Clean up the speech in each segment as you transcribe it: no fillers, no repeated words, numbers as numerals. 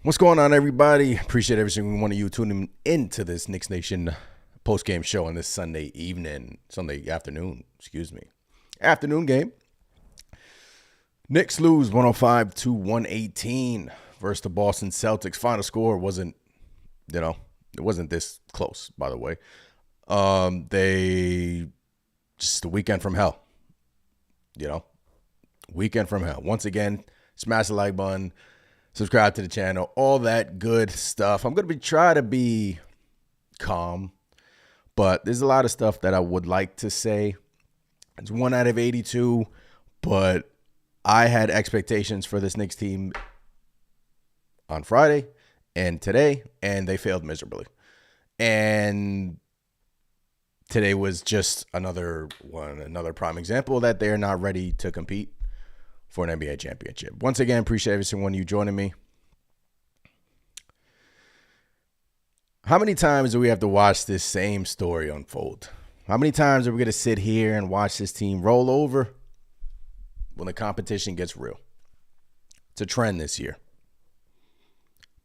What's going on, everybody? Appreciate every single one of you tuning into this Knicks Nation post-game show on this Sunday afternoon, afternoon game. Knicks lose 105-118 versus the Boston Celtics. Final score wasn't, it wasn't this close, by the way. They just a weekend from hell, weekend from hell. Once again, smash the like button. Subscribe to the channel, all that good stuff. I'm going to try to be calm, but there's a lot of stuff that I would like to say. It's 1 out of 82, but I had expectations for this Knicks team on Friday and today, and they failed miserably. And today was just another prime example that they're not ready to compete for an NBA championship. Once again, appreciate every single one of you joining me. How many times do we have to watch this same story unfold? How many times are we going to sit here and watch this team roll over when the competition gets real? It's a trend this year.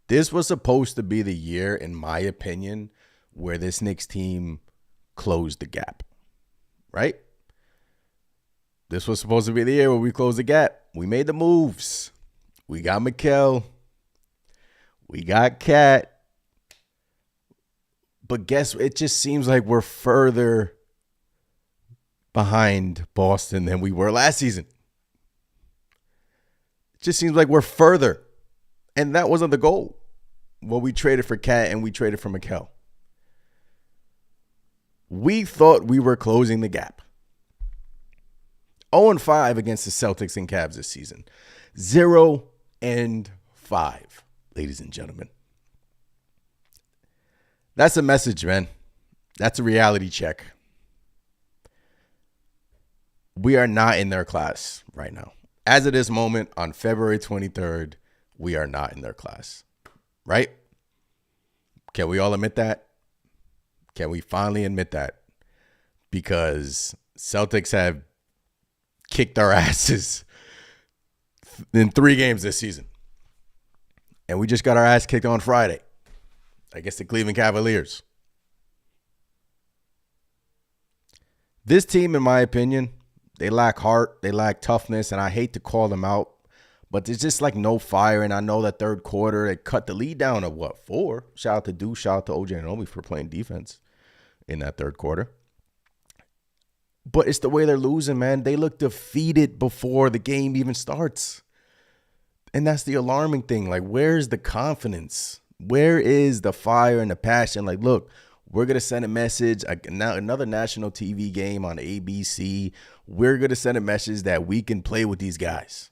This was supposed to be the year, in my opinion, where this Knicks team closed the gap, right? This was supposed to be the year where we closed the gap. We made the moves. We got Mikal. We got Cat. But guess what? It just seems like we're further behind Boston than we were last season. It just seems like we're further. And that wasn't the goal. Well, we traded for Cat and we traded for Mikal. We thought we were closing the gap. 0-5 against the Celtics and Cavs this season. 0-5, ladies and gentlemen. That's a message, man. That's a reality check. We are not in their class right now. As of this moment, on February 23rd, we are not in their class, right? Can we all admit that? Can we finally admit that? Because Celtics have kicked our asses in 3 games this season. And we just got our ass kicked on Friday against the Cleveland Cavaliers. This team, in my opinion, they lack heart, they lack toughness, and I hate to call them out, but there's just like no fire. And I know that third quarter, they cut the lead down to 4? Shout out to Deuce, shout out to OJ and Obi for playing defense in that third quarter. But it's the way they're losing, man. They look defeated before the game even starts. And that's the alarming thing. Like, where's the confidence? Where is the fire and the passion? Like, look, we're going to send a message. Another national TV game on ABC. We're going to send a message that we can play with these guys.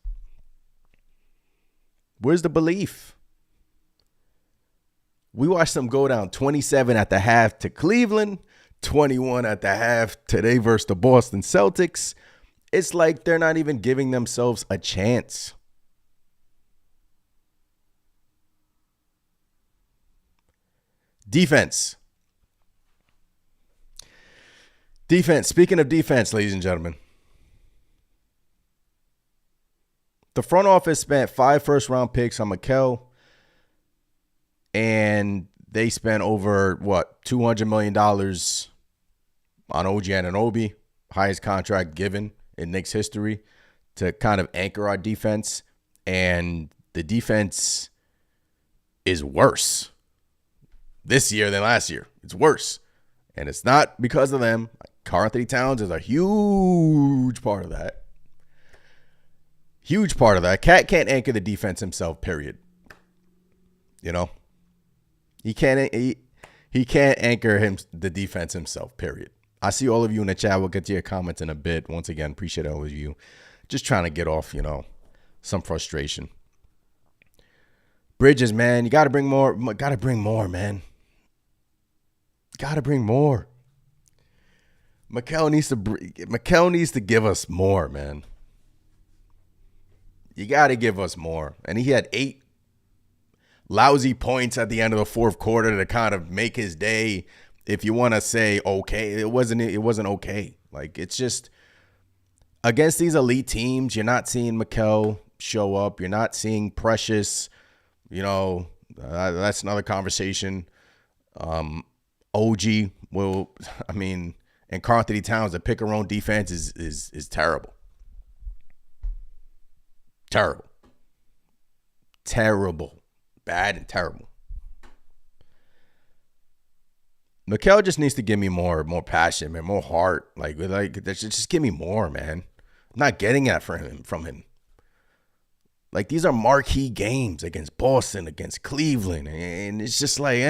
Where's the belief? We watched them go down 27 at the half to Cleveland. 21 at the half today versus the Boston Celtics. It's like they're not even giving themselves a chance. Defense. Speaking of defense, ladies and gentlemen. The front office spent 5 first-round picks on Mikal. And they spent over, $200 million on OG Anunoby, highest contract given in Knicks history, to kind of anchor our defense. And the defense is worse this year than last year. It's worse. And it's not because of them. Karl-Anthony Towns is a huge part of that. Huge part of that. Cat can't anchor the defense himself, period. He can't. He can't anchor the defense himself, period. I see all of you in the chat. We'll get to your comments in a bit. Once again, appreciate all of you. Just trying to get off, some frustration. Bridges, man, you got to bring more. Got to bring more, man. Got to bring more. Mikal needs to give us more, man. You got to give us more. And he had 8 lousy points at the end of the fourth quarter to kind of make his day. If you want to say okay, it wasn't okay. Like, it's just against these elite teams, you're not seeing Mikal show up. You're not seeing Precious. That's another conversation. OG and Karl Anthony Towns, the pick and roll defense is terrible. Terrible. Bad and terrible. Mikal just needs to give me more passion, man, more heart. Like just give me more, man. I'm not getting that from him. Like, these are marquee games against Boston, against Cleveland, and it's just like,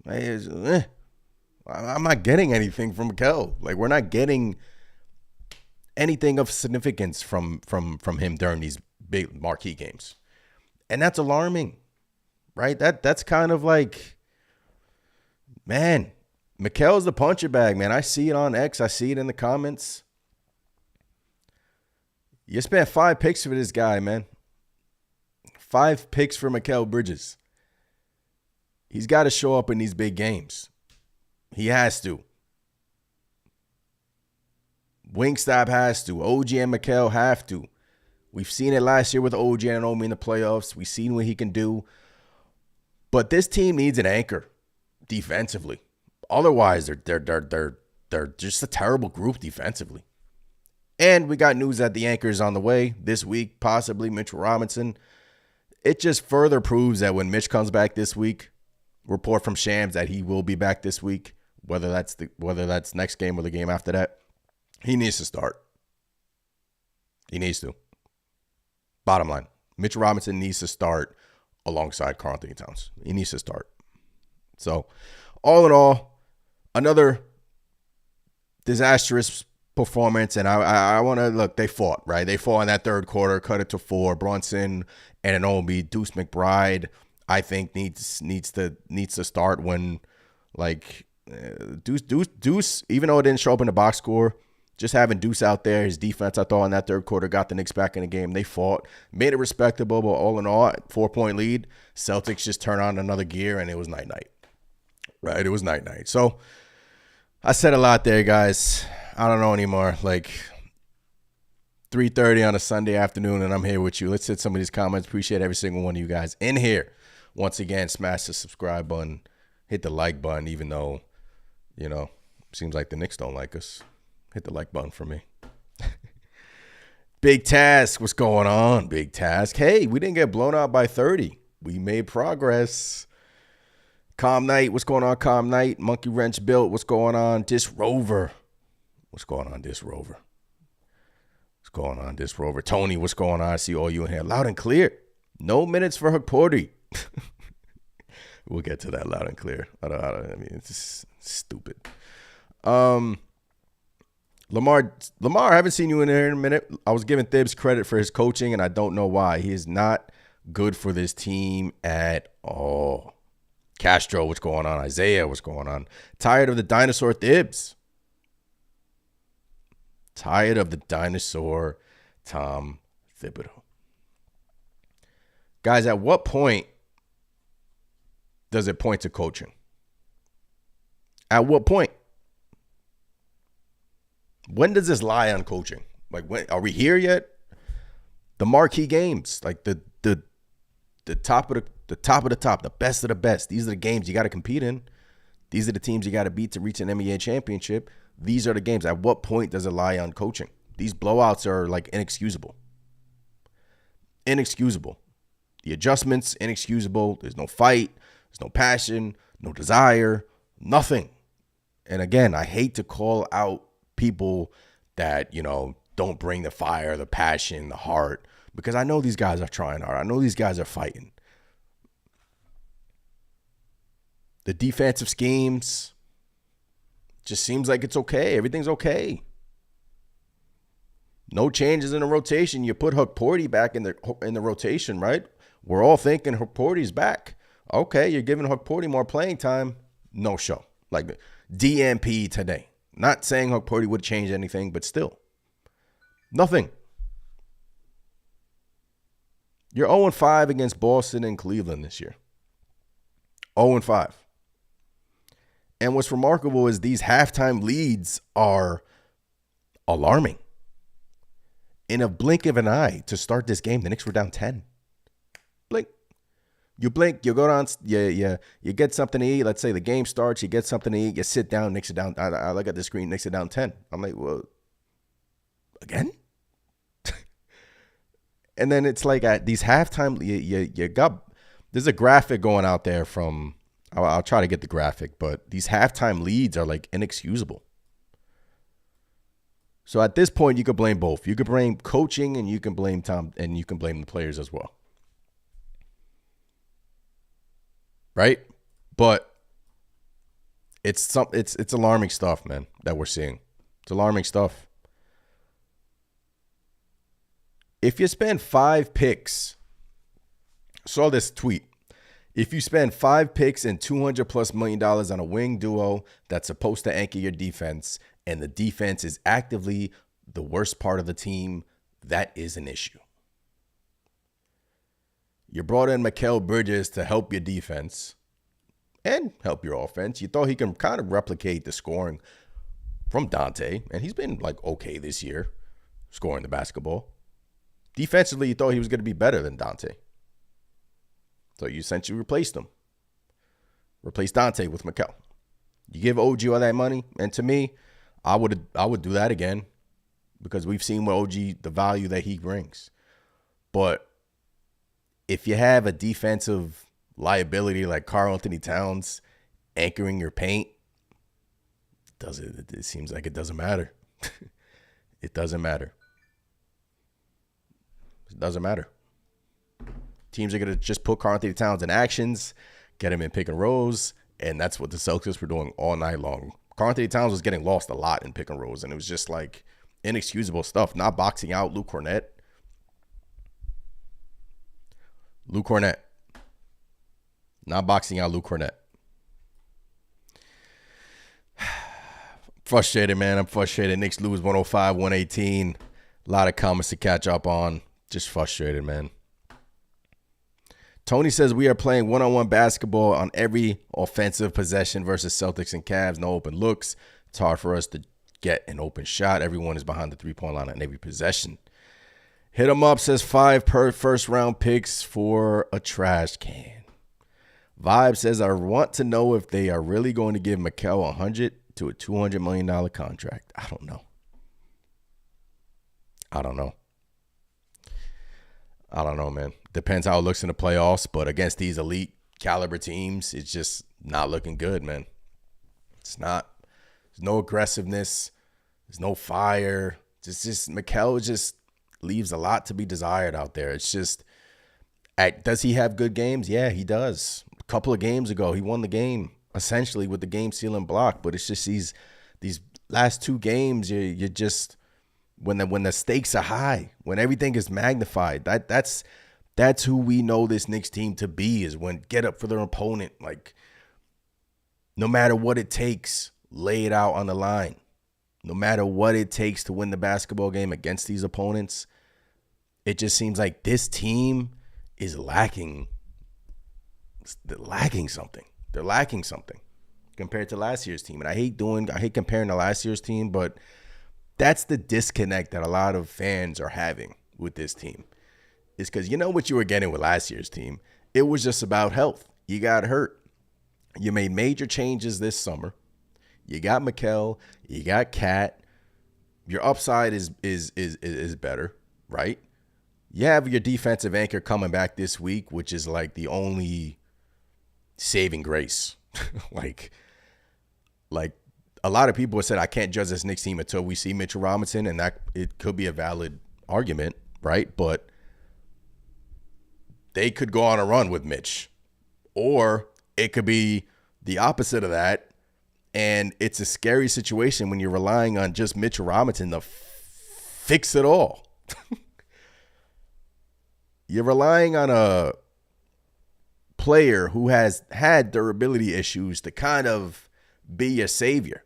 I'm not getting anything from Mikal. Like, we're not getting anything of significance from him during these big marquee games. And that's alarming, right? That's kind of like, man, Mikal's the puncher bag, man. I see it on X. I see it in the comments. You spent 5 picks for this guy, man. 5 picks for Mikal Bridges. He's got to show up in these big games. He has to. Wingstop has to. OG and Mikal have to. We've seen it last year with OG and Omi in the playoffs. We've seen what he can do. But this team needs an anchor defensively. Otherwise, they're just a terrible group defensively. And we got news that the anchor is on the way this week, possibly Mitch Robinson. It just further proves that when Mitch comes back this week, report from Shams that he will be back this week, whether that's next game or the game after that, he needs to start. He needs to. Bottom line, Mitch Robinson needs to start alongside Karl Anthony Towns. He needs to start. So, all in all, another disastrous performance, and I want to look. They fought, right? They fought in that third quarter, cut it to 4. Brunson and Anunoby, Deuce McBride, I think needs to start when, like, Deuce, even though it didn't show up in the box score, just having Deuce out there, his defense, I thought in that third quarter got the Knicks back in the game. They fought, made it respectable, but all in all, 4-point lead. Celtics just turned on another gear, and it was night-night. Right? It was night-night. So I said a lot there, guys. I don't know anymore. Like, 3:30 on a Sunday afternoon, and I'm here with you. Let's hit some of these comments. Appreciate every single one of you guys in here. Once again, smash the subscribe button. Hit the like button, even though, seems like the Knicks don't like us. Hit the like button for me. Big Task, what's going on, Big Task? Hey, we didn't get blown out by 30. We made progress. Calm Night, what's going on, Calm Night? Monkey Wrench Built, what's going on? Dis Rover. What's going on, Dis Rover? What's going on, Dis Rover? Tony, what's going on? I see all you in here. Loud and clear. No minutes for Hakporty. We'll get to that loud and clear. It's just stupid. Lamar, I haven't seen you in there in a minute. I was giving Thibs credit for his coaching, and I don't know why. He is not good for this team at all. Castro, what's going on? Isaiah, what's going on? Tired of the dinosaur Thibs. Tired of the dinosaur Tom Thibodeau. Guys, at what point does it point to coaching? At what point? When does this lie on coaching? Like, when are we here yet? The marquee games, like the top of the top, the best of the best. These are the games you got to compete in. These are the teams you got to beat to reach an NBA championship. These are the games. At what point does it lie on coaching? These blowouts are like inexcusable. Inexcusable. The adjustments, inexcusable. There's no fight. There's no passion, no desire, nothing. And again, I hate to call out people that, don't bring the fire, the passion, the heart, because I know these guys are trying hard. I know these guys are fighting. The defensive schemes just seems like it's okay. Everything's okay. No changes in the rotation. You put Hukporti back in the rotation, right? We're all thinking Hukporti's back. Okay, you're giving Hukporti more playing time. No show. Like DMP today. Not saying Hukporti would change anything, but still. Nothing. You're 0-5 against Boston and Cleveland this year. 0-5. And what's remarkable is these halftime leads are alarming. In a blink of an eye to start this game, the Knicks were down 10. Blink. You blink, you go down, you get something to eat. Let's say the game starts, you get something to eat, you sit down, Knicks are down. I look at the screen, Knicks are down 10. I'm like, well, again? And then it's like at these halftime, you got, there's a graphic going out there from, I'll try to get the graphic, but these halftime leads are like inexcusable. So at this point, you could blame both. You could blame coaching and you can blame Tom and you can blame the players as well. Right? But it's alarming stuff, man, that we're seeing. It's alarming stuff. If you spend 5 picks, saw this tweet. If you spend 5 picks and $200+ million on a wing duo that's supposed to anchor your defense, and the defense is actively the worst part of the team, that is an issue. You brought in Mikal Bridges to help your defense and help your offense. You thought he can kind of replicate the scoring from Dante, and he's been like okay this year, scoring the basketball. Defensively, you thought he was going to be better than Dante. So you essentially replaced him. Replace Dante with Mikal. You give OG all that money, and to me, I would do that again because we've seen what OG, the value that he brings. But if you have a defensive liability like Karl-Anthony Towns anchoring your paint, it seems like it doesn't matter. It doesn't matter. It doesn't matter. Teams are going to just put Karl-Anthony Towns in actions, get him in pick and rolls, and that's what the Celtics were doing all night long. Karl-Anthony Towns was getting lost a lot in pick and rolls, and it was just like inexcusable stuff. Not boxing out Luke Cornett. Not boxing out Luke Cornett. Frustrated, man. I'm frustrated. Knicks lose 105-118. A lot of comments to catch up on. Just frustrated, man. Tony says we are playing one-on-one basketball on every offensive possession versus Celtics and Cavs. No open looks. It's hard for us to get an open shot. Everyone is behind the three-point line on every possession. Hit 'em up says 5 per first-round picks for a trash can. Vibe says I want to know if they are really going to give Mikal $100 to a $200 million contract. I don't know, man. Depends how it looks in the playoffs, but against these elite caliber teams, it's just not looking good, man. It's not. There's no aggressiveness. There's no fire. Just Mikal just leaves a lot to be desired out there. It's just, does he have good games? Yeah, he does. A couple of games ago, he won the game essentially with the game-sealing block, but it's just these last 2 games, you just, when the stakes are high, when everything is magnified, that's who we know this Knicks team to be, is when get up for their opponent. Like, no matter what it takes, lay it out on the line. No matter what it takes to win the basketball game against these opponents, it just seems like this team is lacking. They're lacking something. They're lacking something compared to last year's team. And I hate comparing to last year's team, but that's the disconnect that a lot of fans are having with this team. Is because you know what you were getting with last year's team. It was just about health. You got hurt. You made major changes this summer. You got Mikal. You got Cat. Your upside is better, right? You have your defensive anchor coming back this week, which is like the only saving grace. like a lot of people have said, I can't judge this Knicks team until we see Mitchell Robinson, and that it could be a valid argument, right? But they could go on a run with Mitch, or it could be the opposite of that. And it's a scary situation when you're relying on just Mitch Robinson to fix it all. You're relying on a player who has had durability issues to kind of be your savior.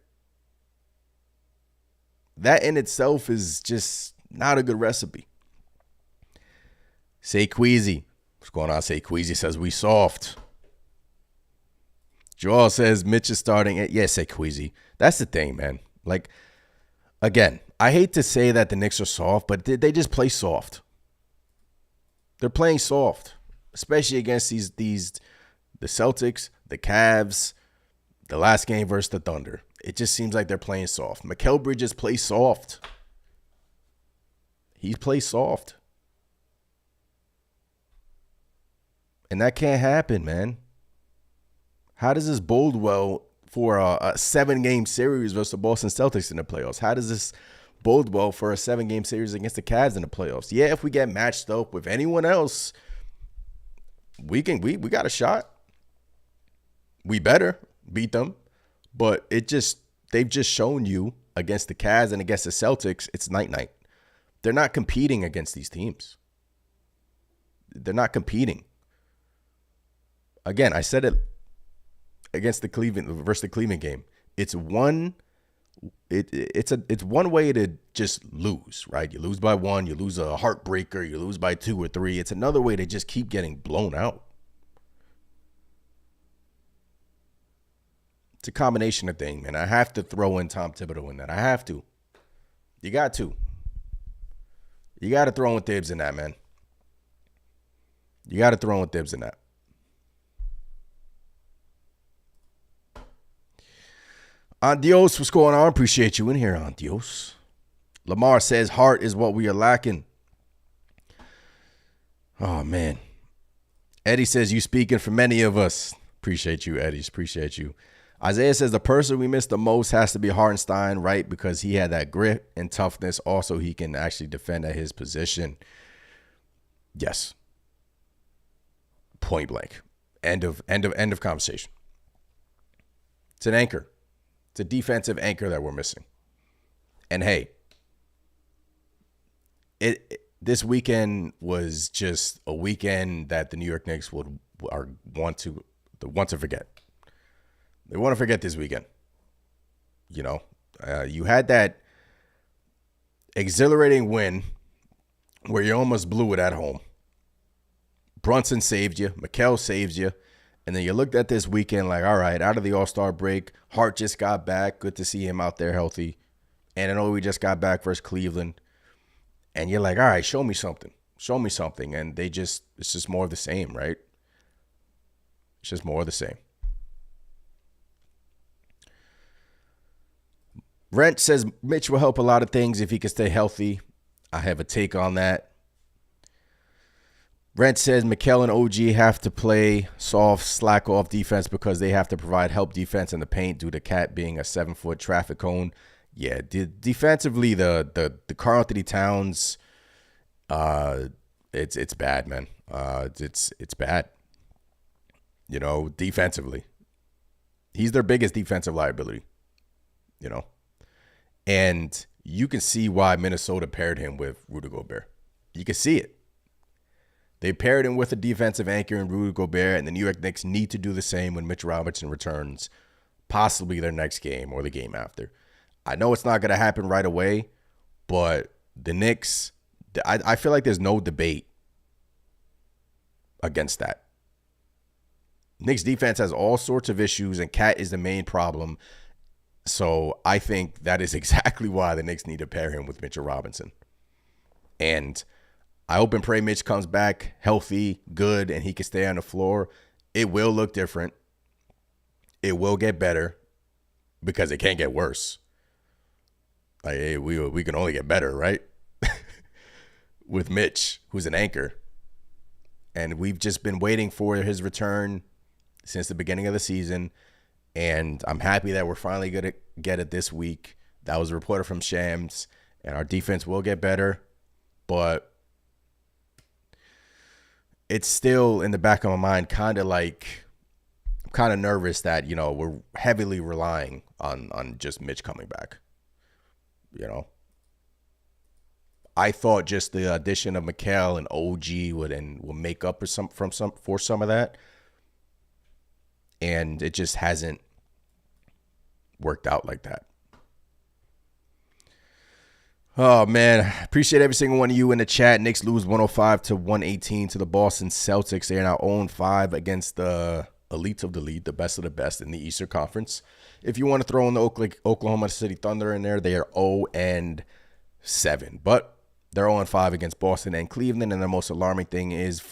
That in itself is just not a good recipe. Say Queasy. What's going on? Say Queasy says we soft. Joel says Mitch is starting it. Yeah, say Queasy. That's the thing, man. Like, again, I hate to say that the Knicks are soft, but they just play soft. They're playing soft, especially against the Celtics, the Cavs, the last game versus the Thunder. It just seems like they're playing soft. Mikal Bridges plays soft. He plays soft. And that can't happen, man. How does this bode well for a 7-game series versus the Boston Celtics in the playoffs? How does this bode well for a 7-game series against the Cavs in the playoffs? Yeah, if we get matched up with anyone else, we got a shot. We better beat them. But they've just shown you against the Cavs and against the Celtics, it's night-night. They're not competing against these teams. They're not competing. Again, I said it against the Cleveland game. It's one way to just lose, right? You lose by 1, you lose a heartbreaker, you lose by 2 or 3. It's another way to just keep getting blown out. It's a combination of things, man. I have to throw in Tom Thibodeau in that. I have to. You got to. You got to throw in Thibs in that, man. You got to throw in Thibs in that. Adios, what's going on? Appreciate you in here, Adios. Lamar says heart is what we are lacking. Oh, man. Eddie says you speaking for many of us. Appreciate you, Eddie. Appreciate you. Isaiah says the person we miss the most has to be Hartenstein, right? Because he had that grit and toughness. Also, he can actually defend at his position. Yes. Point blank. End of conversation. It's an anchor. It's a defensive anchor that we're missing. And hey, this weekend was just a weekend that the New York Knicks want to forget. They want to forget this weekend. You know, you had that exhilarating win where you almost blew it at home. Brunson saved you. Mikal saves you. And then you looked at this weekend like, all right, out of the All-Star break, Hart just got back. Good to see him out there healthy. And I know we just got back versus Cleveland. And you're like, all right, show me something. Show me something. And it's just more of the same, right? It's just more of the same. Rent says Mitch will help a lot of things if he can stay healthy. I have a take on that. Rent says Mikal and OG have to play soft, slack off defense because they have to provide help defense in the paint due to Cat being a 7-foot traffic cone. Yeah, defensively, the Karl Anthony Towns, it's bad, man. It's bad. You know, defensively, he's their biggest defensive liability. You know, and you can see why Minnesota paired him with Rudy Gobert. You can see it. They paired him with a defensive anchor in Rudy Gobert, and the New York Knicks need to do the same when Mitch Robinson returns, possibly their next game or the game after. I know it's not going to happen right away, but the Knicks, I feel like there's no debate against that. Knicks defense has all sorts of issues, and Cat is the main problem. So I think that is exactly why the Knicks need to pair him with Mitchell Robinson. And I hope and pray Mitch comes back healthy, good, and he can stay on the floor. It will look different. It will get better because it can't get worse. Like, hey, we can only get better, right? With Mitch, who's an anchor. And we've just been waiting for his return since the beginning of the season. And I'm happy that we're finally going to get it this week. That was a reporter from Shams. And our defense will get better. But it's still in the back of my mind kind of like kind of nervous that, we're heavily relying on just Mitch coming back. I thought just the addition of Mikal and OG will make up for some of that. And it just hasn't worked out like that. Oh, man. Appreciate every single one of you in the chat. Knicks lose 105-118 to the Boston Celtics. They are now 0-5 against the elite of the league, the best of the best in the Eastern Conference. If you want to throw in the Oklahoma City Thunder in there, they are 0-7. But they're 0-5 against Boston and Cleveland. And the most alarming thing is in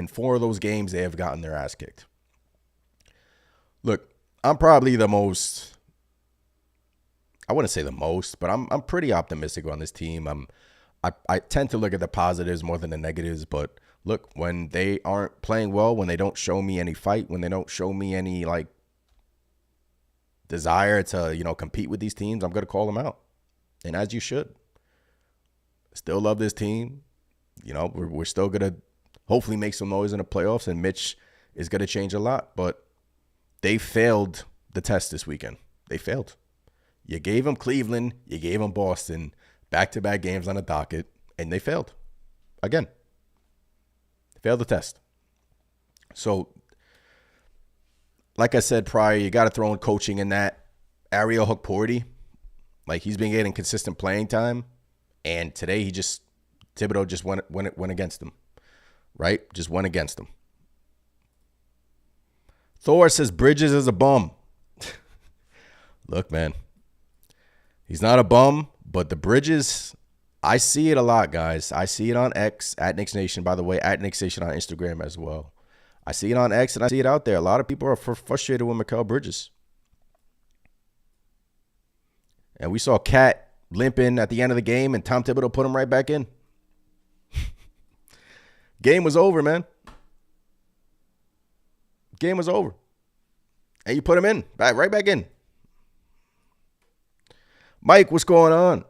four of those games, they have gotten their ass kicked. Look, I'm probably the most... I wouldn't say the most, but I'm pretty optimistic on this team. I tend to look at the positives more than the negatives. But look, when they aren't playing well, when they don't show me any fight, when they don't show me any desire to compete with these teams, I'm gonna call them out, and as you should. Still love this team. We're still gonna hopefully make some noise in the playoffs, and Mitch is gonna change a lot. But they failed the test this weekend. They failed. You gave them Cleveland, you gave them Boston, back-to-back games on the docket, and they failed. Again, they failed the test. So, like I said prior, you got to throw in coaching in that. Ariel Hukporti, he's been getting consistent playing time, and today Thibodeau just went against him, right? Just went against him. Thor says Bridges is a bum. Look, man. He's not a bum, but the Bridges, I see it a lot, guys. I see it on X, at Knicks Nation, by the way, at Knicks Nation on Instagram as well. I see it on X, and I see it out there. A lot of people are frustrated with Mikal Bridges. And we saw Cat limping at the end of the game, and Tom Thibodeau put him right back in. Game was over, man. Game was over. And you put him in, right back in. Mike, what's going on?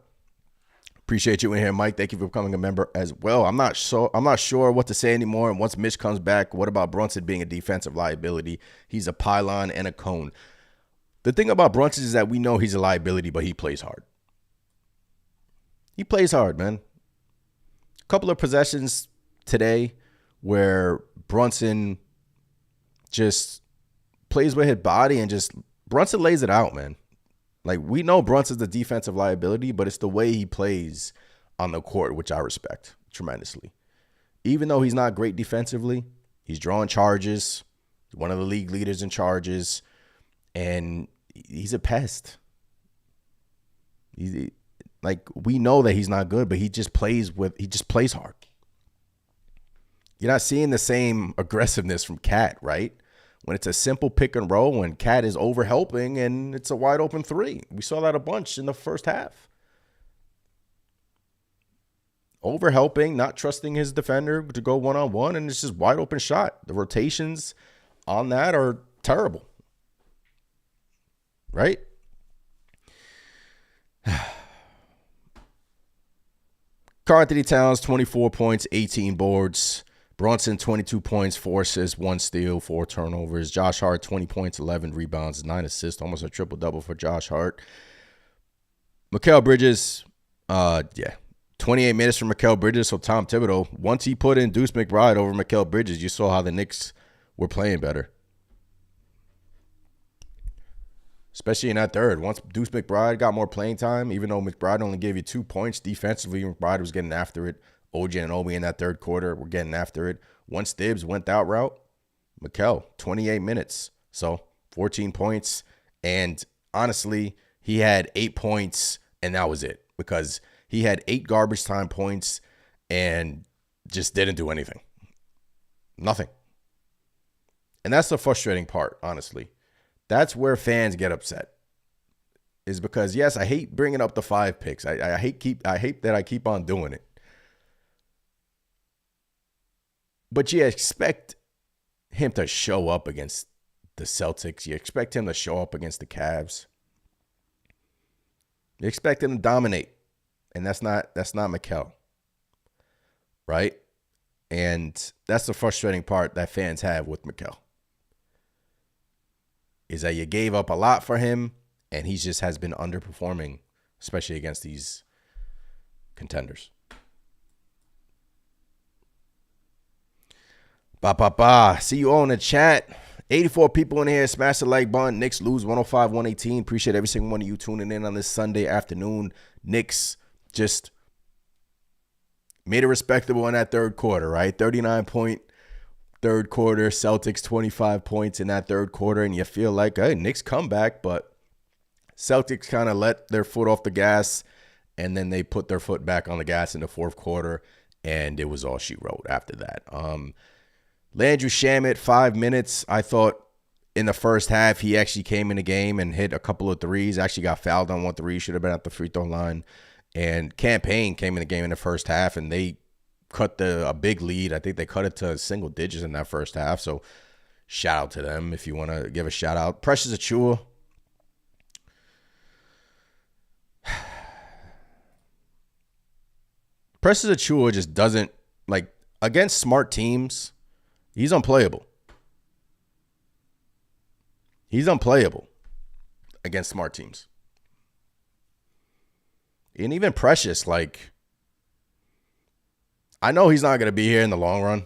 Appreciate you in here, Mike. Thank you for becoming a member as well. I'm not sure what to say anymore. And once Mitch comes back, what about Brunson being a defensive liability? He's a pylon and a cone. The thing about Brunson is that we know he's a liability, but he plays hard. He plays hard, man. A couple of possessions today where Brunson just plays with his body and Brunson lays it out, man. We know Brunson's the defensive liability, but it's the way he plays on the court, which I respect tremendously. Even though he's not great defensively, he's drawing charges, one of the league leaders in charges, and he's a pest. We know that he's not good, but he just plays hard. You're not seeing the same aggressiveness from Cat, right? When it's a simple pick and roll and Cat is over helping and it's a wide open three. We saw that a bunch in the first half. Over helping, not trusting his defender to go one-on-one, and it's just wide open shot. The rotations on that are terrible. Right? Karl-Anthony Towns, 24 points, 18 boards. Brunson, 22 points, 4 assists, 1 steal, 4 turnovers. Josh Hart, 20 points, 11 rebounds, 9 assists, almost a triple-double for Josh Hart. Mikal Bridges, 28 minutes from Mikal Bridges. So Tom Thibodeau, once he put in Deuce McBride over Mikal Bridges, you saw how the Knicks were playing better. Especially in that third. Once Deuce McBride got more playing time, even though McBride only gave you 2 points defensively, McBride was getting after it. OG and Obi in that third quarter were getting after it. Once Thibs went that route, Mikal, 28 minutes. So 14 points. And honestly, he had 8 points, and that was it. Because he had 8 garbage time points and just didn't do anything. Nothing. And that's the frustrating part, honestly. That's where fans get upset. Is because, yes, I hate bringing up the 5 picks. I hate that I keep on doing it. But you expect him to show up against the Celtics. You expect him to show up against the Cavs. You expect him to dominate. And that's not Mikal. Right? And that's the frustrating part that fans have with Mikal. is that you gave up a lot for him, and he just has been underperforming, especially against these contenders. See you all in the chat. 84 people in here. Smash the like button. Knicks lose 105-118. Appreciate every single one of you tuning in on this Sunday afternoon. Knicks just made it respectable in that third quarter, right? 39-point third quarter. Celtics 25 points in that third quarter. And you feel like, hey, Knicks come back, but Celtics kind of let their foot off the gas, and then they put their foot back on the gas in the fourth quarter, and it was all she wrote after that. Landry Shamet, 5 minutes. I thought in the first half he actually came in the game and hit a couple of threes. Actually got fouled on 1 3. Should have been at the free throw line. And Campaign came in the game in the first half, and they cut a big lead. I think they cut it to single digits in that first half. So shout out to them if you want to give a shout out. Precious Achiuwa. Precious Achiuwa just doesn't, like, against smart teams, he's unplayable. He's unplayable against smart teams. And even Precious, like, I know he's not going to be here in the long run.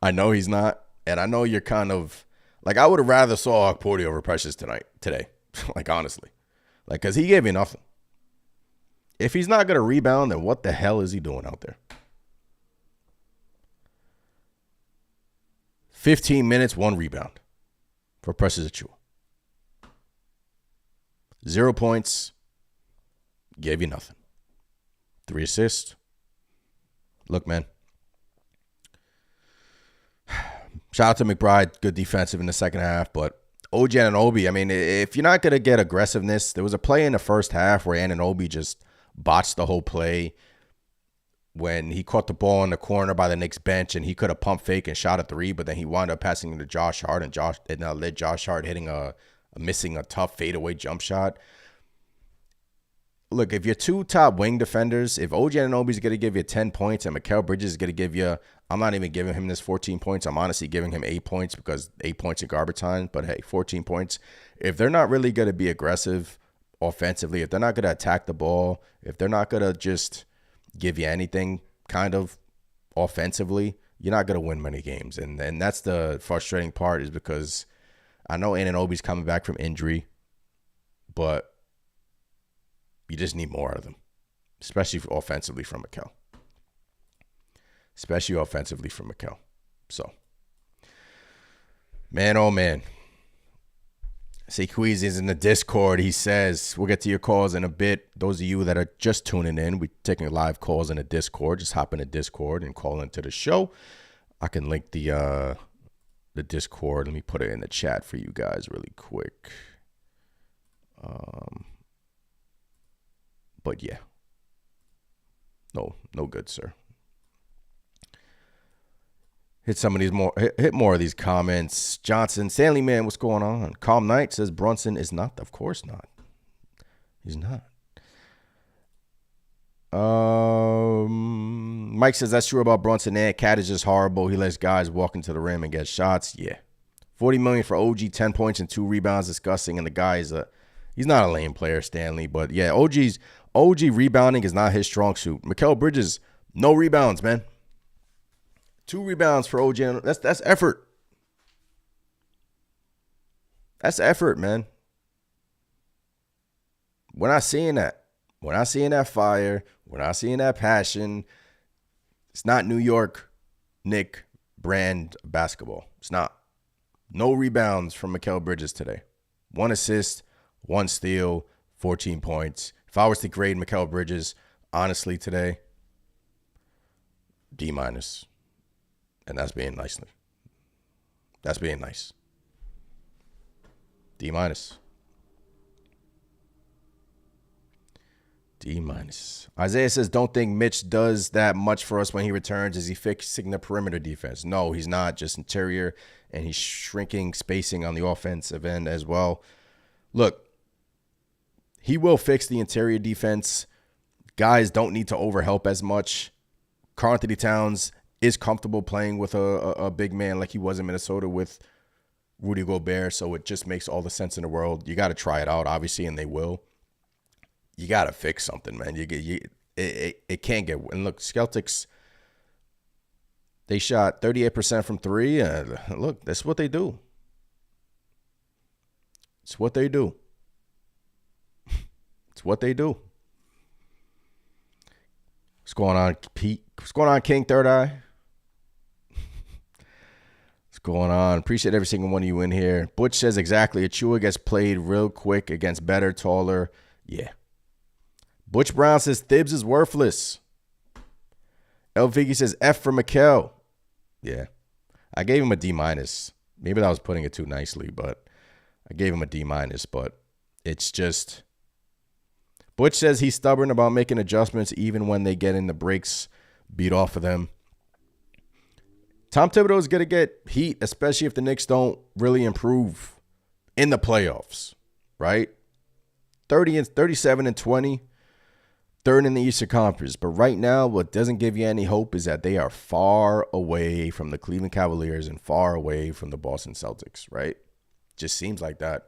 I know he's not. And I know you're kind of, like, I would have rather saw Porty over Precious today. Like, honestly. Like, because he gave me nothing. If he's not going to rebound, then what the hell is he doing out there? 15 minutes, 1 rebound for Precious Achiuwa. 0 points. Gave you nothing. 3 assists. Look, man. Shout out to McBride. Good defensive in the second half. But OG Anunoby, I mean, if you're not going to get aggressiveness, there was a play in the first half where Anunoby just botched the whole play when he caught the ball in the corner by the Knicks bench, and he could have pump fake and shot a 3, but then he wound up passing to Josh Hart, and it now led Josh Hart missing a tough fadeaway jump shot. Look, if you're 2 top wing defenders, if OG Anunoby is going to give you 10 points and Mikal Bridges is going to give you, I'm not even giving him this 14 points. I'm honestly giving him 8 points because 8 points in garbage time. But hey, 14 points. If they're not really going to be aggressive offensively, if they're not going to attack the ball, if they're not going to just give you anything kind of offensively, you're not going to win many games. And that's the frustrating part, is because I know Anunoby's coming back from injury, but you just need more of them, especially offensively from Mikal. So, man, oh, man. Sequeeze is in the Discord. He says, we'll get to your calls in a bit. Those of you that are just tuning in, we're taking live calls in the Discord. Just hop in the Discord and call into the show. I can link the Discord. Let me put it in the chat for you guys really quick. But yeah. No good, sir. Hit more of these comments. Johnson, Stanley Man, what's going on? Calm Knight says Brunson is not. Of course not. He's not. Mike says that's true about Brunson. And Cat is just horrible. He lets guys walk into the rim and get shots. Yeah. $40 million for OG, 10 points and 2 rebounds. Disgusting. And the guy is he's not a lame player, Stanley. But yeah, OG rebounding is not his strong suit. Mikal Bridges, no rebounds, man. 2 rebounds for OG. That's effort. That's effort, man. We're not seeing that. We're not seeing that fire. We're not seeing that passion. It's not New York Knicks brand basketball. It's not. No rebounds from Mikal Bridges today. 1 assist, 1 steal, 14 points. If I was to grade Mikal Bridges, honestly, today, D-. And that's being nice. That's being nice. D-. D-. Isaiah says, don't think Mitch does that much for us when he returns. Is he fixing the perimeter defense? No, he's not. Just interior, and he's shrinking spacing on the offensive end as well. Look, he will fix the interior defense. Guys don't need to overhelp as much. Karl-Anthony Towns is comfortable playing with a big man like he was in Minnesota with Rudy Gobert, so it just makes all the sense in the world. You got to try it out, obviously, and they will. You got to fix something, man. It can't get. And look, Celtics, they shot 38% from three. Look, that's what they do. It's what they do. It's what they do. What's going on, Pete? What's going on, King Third Eye? What's going on? Appreciate every single one of you in here. Butch says exactly. Achua gets played real quick against better, taller. Yeah. Butch Brown says Thibs is worthless. El Figgy says F for Mikal. Yeah. I gave him a D-. Maybe that was putting it too nicely, but I gave him a D-. But it's just... Butch says he's stubborn about making adjustments even when they get in the breaks beat off of them. Tom Thibodeau is going to get heat, especially if the Knicks don't really improve in the playoffs, right? 37-20, third in the Eastern Conference. But right now, what doesn't give you any hope is that they are far away from the Cleveland Cavaliers and far away from the Boston Celtics, right? Just seems like that.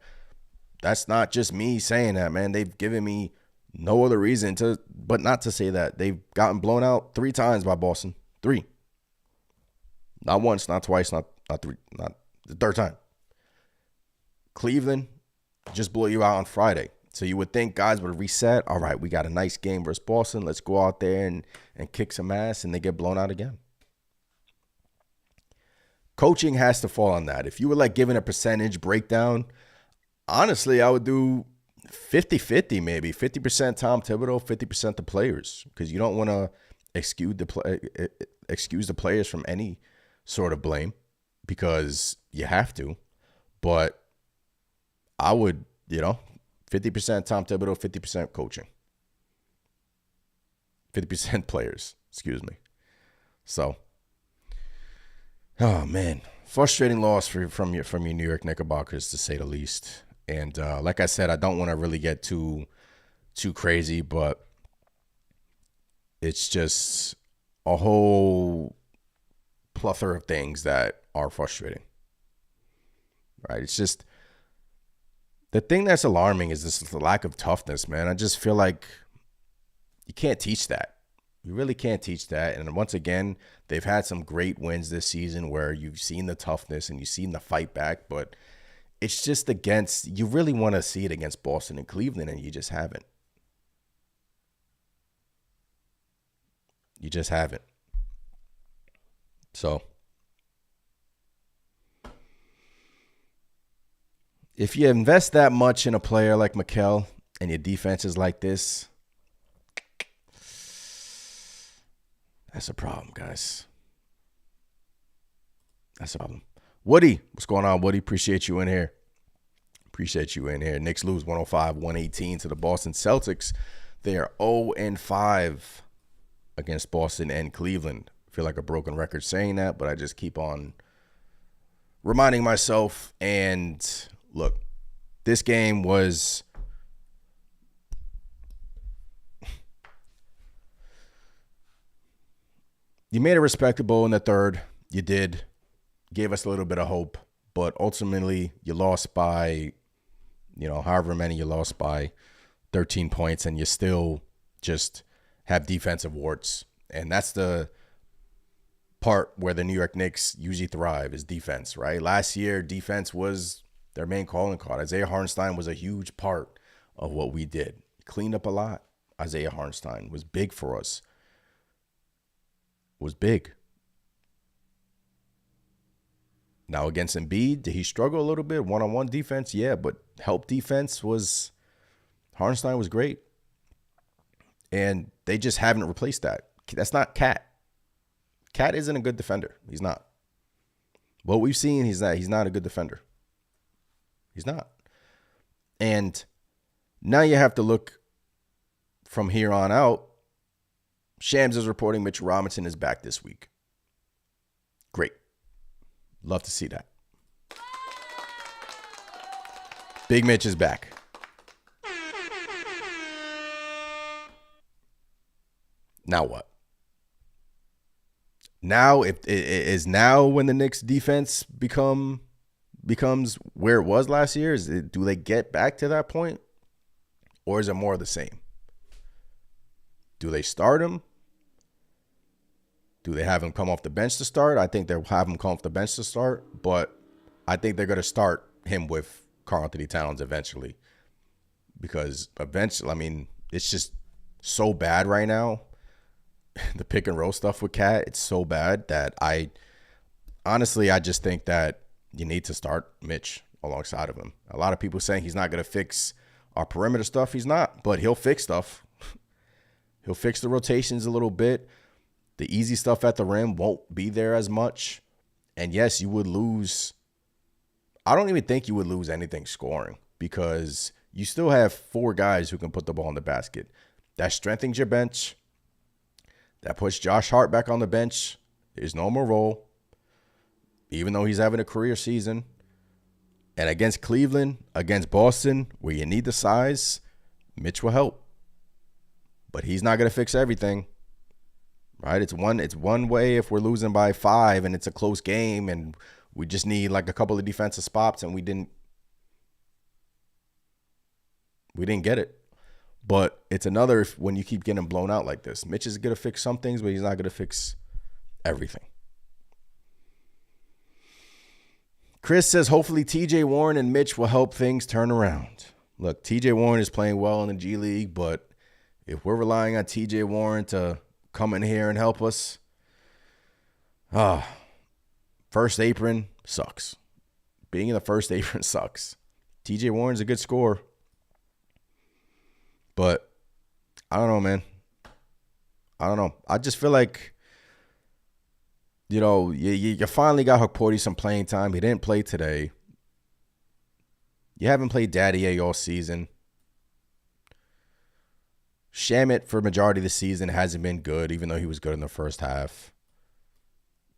That's not just me saying that, man. They've given me no other reason but not to say that. They've gotten blown out 3 times by Boston. 3. Not once, not twice, not three, not the third time. Cleveland just blew you out on Friday. So you would think guys would reset. All right, we got a nice game versus Boston. Let's go out there and kick some ass, and they get blown out again. Coaching has to fall on that. If you were like giving a percentage breakdown, honestly, I would do 50-50 maybe. 50% Tom Thibodeau, 50% the players, because you don't want to excuse the players from any sort of blame because you have to. But I would, 50% Tom Thibodeau, 50% coaching. 50% players, excuse me. So, oh man, frustrating loss from your New York Knickerbockers, to say the least. And like I said, I don't want to really get too crazy, but it's just a whole plethora of things that are frustrating. Right? It's just the thing that's alarming is this lack of toughness, man. I just feel like you can't teach that. You really can't teach that. And once again, they've had some great wins this season where you've seen the toughness and you've seen the fight back, but it's just you really want to see it against Boston and Cleveland, and you just haven't. You just haven't. So, if you invest that much in a player like Mikal and your defense is like this, that's a problem, guys. That's a problem. Woody, what's going on, Woody? Appreciate you in here. Knicks lose 105-118 to the Boston Celtics. They are 0-5 against Boston and Cleveland. I feel like a broken record saying that, but I just keep on reminding myself. And look, this game was you made it respectable in the third. You did. Gave us a little bit of hope, but ultimately you lost by, however many you lost by, 13 points, and you still just have defensive warts. And that's the part where the New York Knicks usually thrive, is defense, right? Last year, defense was their main calling card. Isaiah Hartenstein was a huge part of what we did. Cleaned up a lot. Isaiah Hartenstein was big for us. Was big. Now against Embiid, did he struggle a little bit? One-on-one defense, yeah, but help defense Hartenstein was great. And they just haven't replaced that. That's not Cat. Cat isn't a good defender. He's not. What we've seen, he's not a good defender. He's not. And now you have to look from here on out. Shams is reporting Mitch Robinson is back this week. Great. Love to see that. Big Mitch is back. Now what? Now, if it is now when the Knicks defense become becomes where it was last year? Do they get back to that point? Or is it more of the same? Do they start him? Do they have him come off the bench to start? I think they'll have him come off the bench to start, but I think they're going to start him with Karl-Anthony Towns eventually. Because eventually, I mean, it's just so bad right now. The pick and roll stuff with Cat, it's so bad that I just think that you need to start Mitch alongside of him. A lot of people saying he's not going to fix our perimeter stuff. He's not, but he'll fix stuff. He'll fix the rotations a little bit. The easy stuff at the rim won't be there as much. And yes, you would lose. I don't even think you would lose anything scoring because you still have 4 guys who can put the ball in the basket. That strengthens your bench. That puts Josh Hart back on the bench. His normal role, even though he's having a career season. And against Cleveland, against Boston, where you need the size, Mitch will help. But he's not going to fix everything. Right? It's one way if we're losing by 5 and it's a close game and we just need like a couple of defensive spots and we didn't get it. But it's another when you keep getting blown out like this. Mitch is going to fix some things, but he's not going to fix everything. Chris says, hopefully TJ Warren and Mitch will help things turn around. Look, TJ Warren is playing well in the G League, but if we're relying on TJ Warren to come in here and help us, first apron sucks. Being in the first apron sucks. TJ Warren's a good scorer. But I don't know, man. I don't know. I just feel like, you finally got Hukporti some playing time. He didn't play today. You haven't played Daddy A all season. Shamit for majority of the season hasn't been good, even though he was good in the first half.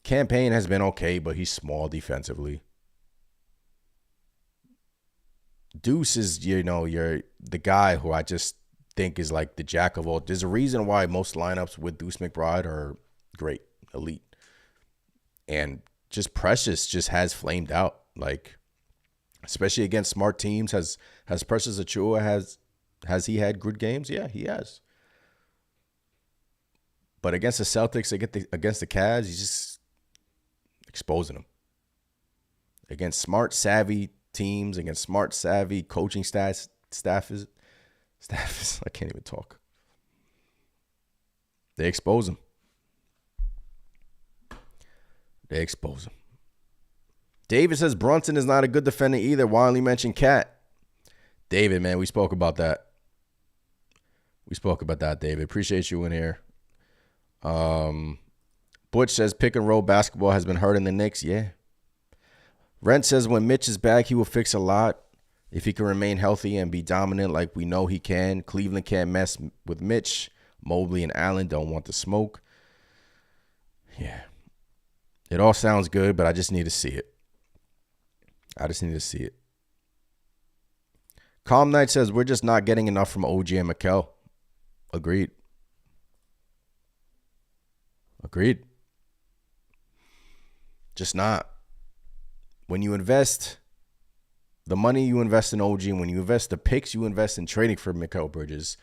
Campaign has been okay, but he's small defensively. Deuce is, you're the guy who I just think is like the jack of all. There's a reason why most lineups with Deuce McBride are great, elite. And just Precious just has flamed out. Like, especially against smart teams. Has Precious Achiuwa, has he had good games? Yeah, he has. But against the Celtics, against the Cavs, he's just exposing them. Against smart, savvy teams, against smart, savvy coaching staff is I can't even talk. They expose him. David says Brunson is not a good defender either. Why only mention Cat? David, man, we spoke about that. David. Appreciate you in here. Butch says pick and roll basketball has been hurting the Knicks. Yeah. Rent says when Mitch is back, he will fix a lot. If he can remain healthy and be dominant like we know he can. Cleveland can't mess with Mitch. Mobley and Allen don't want the smoke. Yeah. It all sounds good, but I just need to see it. Calm Knight says we're just not getting enough from OG and Mikal. Agreed. Just not. When you invest the money you invest in OG, and when you invest the picks you invest in trading for Mikal Bridges,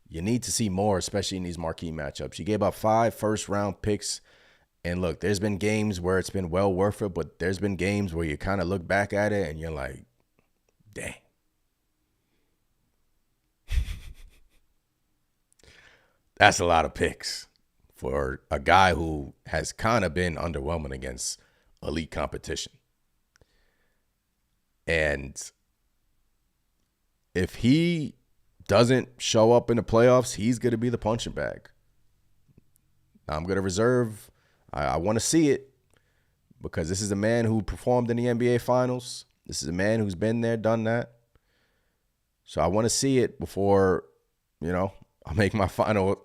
you need to see more, especially in these marquee matchups. You gave up 5 first-round picks, and look, there's been games where it's been well worth it, but there's been games where you kind of look back at it and you're like, dang. That's a lot of picks for a guy who has kind of been underwhelming against elite competition. And if he doesn't show up in the playoffs, he's going to be the punching bag. I'm going to reserve. I want to see it because this is a man who performed in the NBA Finals. This is a man who's been there, done that. So I want to see it before, I'll make my final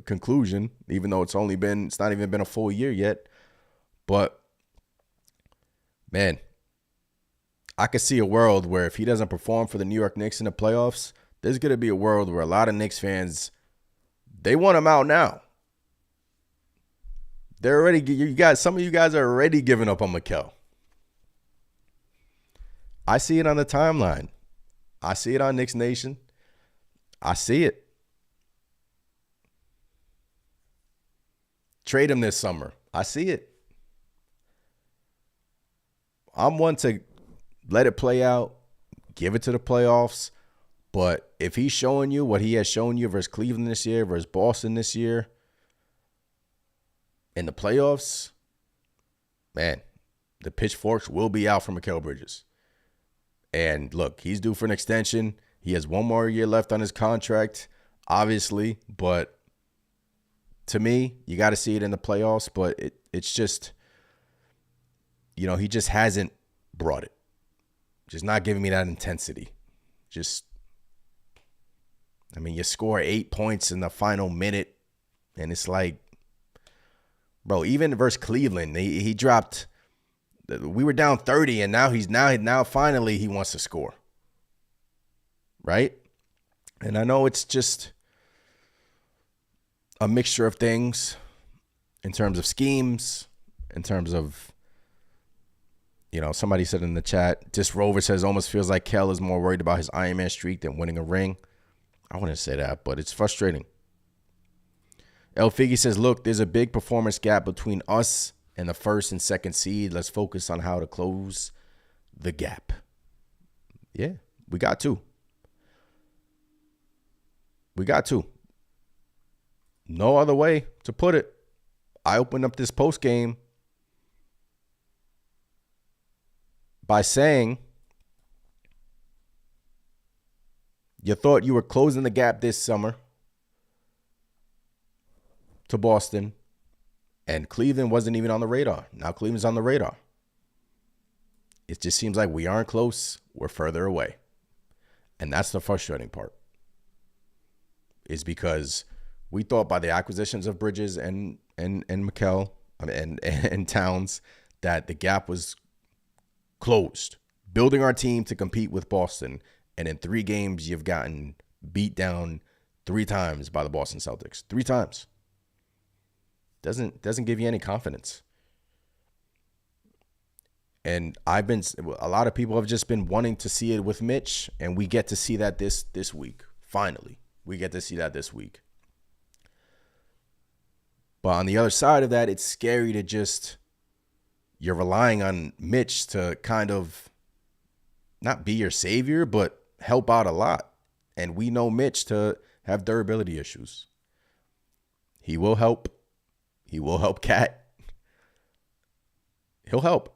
conclusion, even though it's not even been a full year yet. But, man, I could see a world where if he doesn't perform for the New York Knicks in the playoffs, there's going to be a world where a lot of Knicks fans, they want him out now. Some of you guys are already giving up on Mikal. I see it on the timeline. I see it on Knicks Nation. I see it. Trade him this summer. I see it. I'm one to let it play out, give it to the playoffs. But if he's showing you what he has shown you versus Cleveland this year, versus Boston this year, in the playoffs, man, the pitchforks will be out for Mikal Bridges. And look, he's due for an extension. He has one more year left on his contract, obviously. But to me, you got to see it in the playoffs. But it's just, he just hasn't brought it. Just not giving me that intensity. You score 8 points in the final minute, and it's like, bro, even versus Cleveland, he dropped. We were down 30, and now finally he wants to score. Right? And I know it's just a mixture of things in terms of schemes, in terms of, somebody said in the chat, Dis Rover says almost feels like Kel is more worried about his Iron Man streak than winning a ring. I wouldn't say that, but it's frustrating. El Figgy says, look, there's a big performance gap between us and the first and second seed. Let's focus on how to close the gap. Yeah, we got to. No other way to put it. I opened up this post game by saying you thought you were closing the gap this summer to Boston, and Cleveland wasn't even on the radar. Now Cleveland's on the radar. It just seems like we aren't close. We're further away. And that's the frustrating part. Is because we thought by the acquisitions of Bridges and Mikal and Towns that the gap was closed. Building our team to compete with Boston. And in 3 games, you've gotten beat down 3 times by the Boston Celtics. 3 times. Doesn't give you any confidence. And a lot of people have just been wanting to see it with Mitch, and we get to see that this week. Finally, we get to see that this week. But on the other side of that, it's scary to you're relying on Mitch to kind of not be your savior, but help out a lot. And we know Mitch to have durability issues. He will help. He will help Cat. He'll help.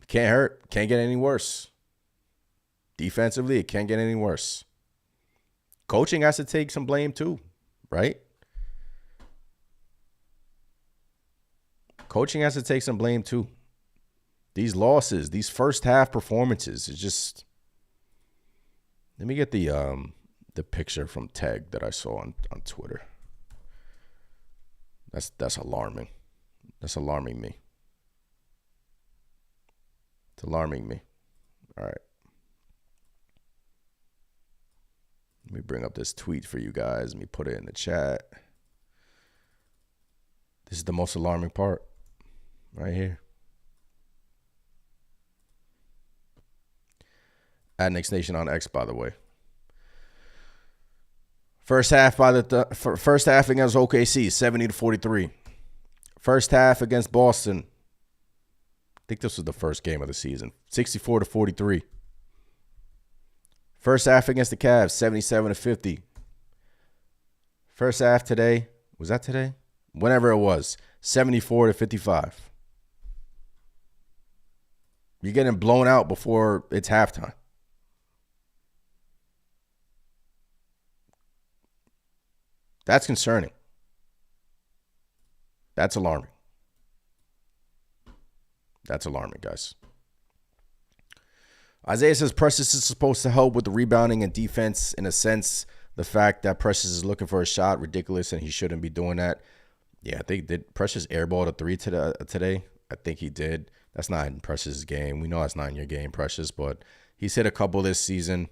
Can't hurt. Can't get any worse. Defensively, it can't get any worse. Coaching has to take some blame too, right? Coaching has to take some blame too. These losses, these first half performances, it's just. Let me get the picture from Tag that I saw on Twitter. That's alarming. That's alarming me. It's alarming me. All right. Let me bring up this tweet for you guys. Let me put it in the chat. This is the most alarming part right here. At Knicks Nation on X, by the way. First half first half against OKC, 70-43. First half against Boston. I think this was the first game of the season. 64-43. First half against the Cavs, 77-50. First half today, was that today? Whenever it was, 74-55. You're getting blown out before it's halftime. That's concerning. That's alarming. That's alarming, guys. Isaiah says Precious is supposed to help with the rebounding and defense. In a sense, the fact that Precious is looking for a shot, ridiculous, and he shouldn't be doing that. Yeah, I think did Precious airball a 3 today? I think he did. That's not in Precious' game. We know that's not in your game, Precious, but he's hit a couple this season.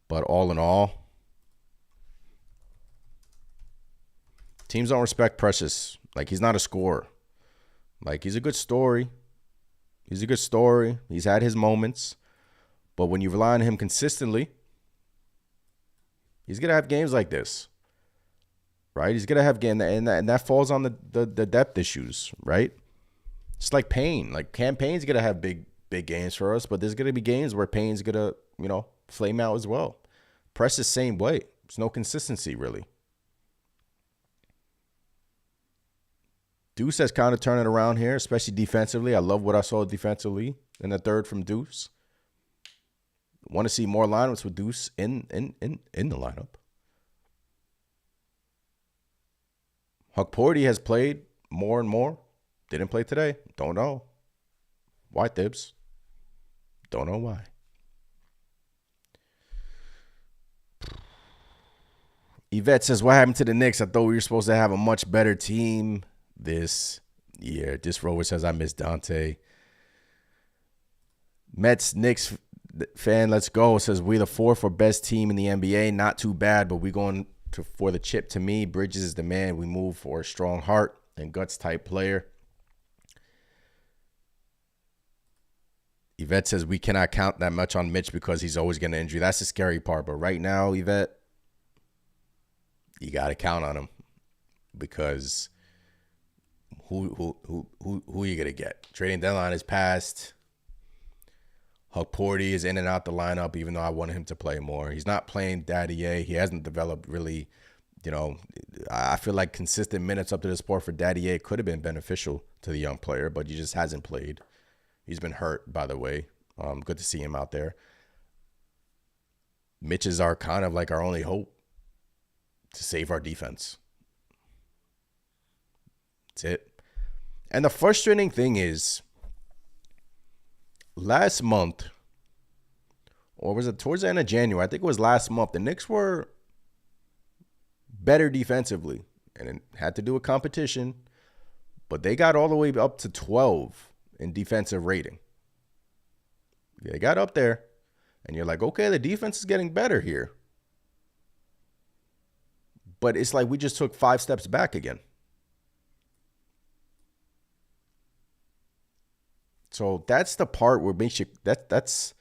But all in all, teams don't respect Precious. Like, he's not a scorer. Like, he's a good story. He's a good story. He's had his moments. But when you rely on him consistently, he's going to have games like this, right? He's going to have games, and that falls on the depth issues, right? It's like Payne. Like, Payne's going to have big games for us, but there's going to be games where Payne's going to, flame out as well. Press the same way. There's no consistency, really. Deuce has kind of turned it around here, especially defensively. I love what I saw defensively in the third from Deuce. Want to see more lineups with Deuce in the lineup. Hukporty has played more and more. Didn't play today. Don't know. Why, Thibs? Don't know why. Yvette says, what happened to the Knicks? I thought we were supposed to have a much better team this year. This Rover says, I miss Dante. Mets Knicks fan, let's go. Says, we the fourth or best team in the NBA. Not too bad, but we going for the chip. To me, Bridges is the man. We move for a strong heart and guts type player. Yvette says, we cannot count that much on Mitch because he's always getting an injury. That's the scary part. But right now, Yvette, you got to count on him because who are you going to get? Trading deadline is passed. Hukporty is in and out the lineup, even though I wanted him to play more. He's not playing Daddy A. He hasn't developed really, I feel like consistent minutes up to this point for Daddy A could have been beneficial to the young player, but he just hasn't played. He's been hurt, by the way. Good to see him out there. Mitch is our kind of like our only hope to save our defense. That's it. And the frustrating thing is, last month, or was it towards the end of January? I think it was last month. The Knicks were better defensively, and it had to do with competition, but they got all the way up to 12 in defensive rating. They got up there, and you're like, okay, the defense is getting better here. But it's like we just took 5 steps back again. So that's the part where makes you that's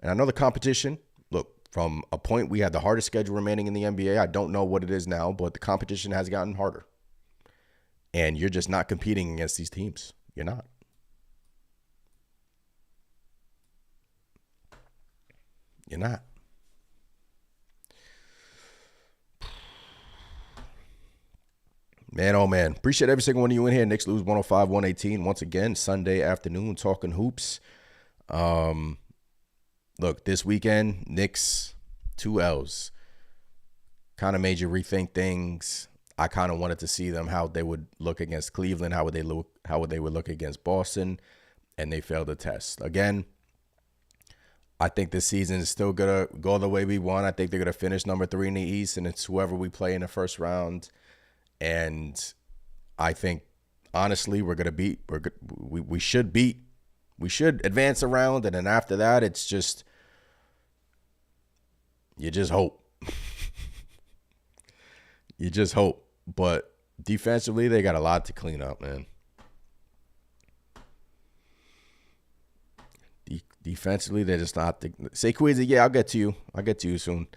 and I know the competition. Look, from a point we had the hardest schedule remaining in the NBA. I don't know what it is now, but the competition has gotten harder. And you're just not competing against these teams. You're not. You're not. Man, oh man. Appreciate every single one of you in here. Knicks lose 105-118. Once again, Sunday afternoon, talking hoops. Look, this weekend, Knicks, 2 L's. Kind of made you rethink things. I kind of wanted to see them, how they would look against Cleveland, how would they look against Boston, and they failed the test. Again, I think this season is still going to go the way we want. I think they're going to finish number 3 in the East, and it's whoever we play in the first round. And I think, honestly, we're going to beat. We should beat. We should advance around, and then after that, it's just you just hope. You just hope. But defensively, they got a lot to clean up, man. Defensively, they're just not. Say Queasy, yeah, I'll get to you. I'll get to you soon.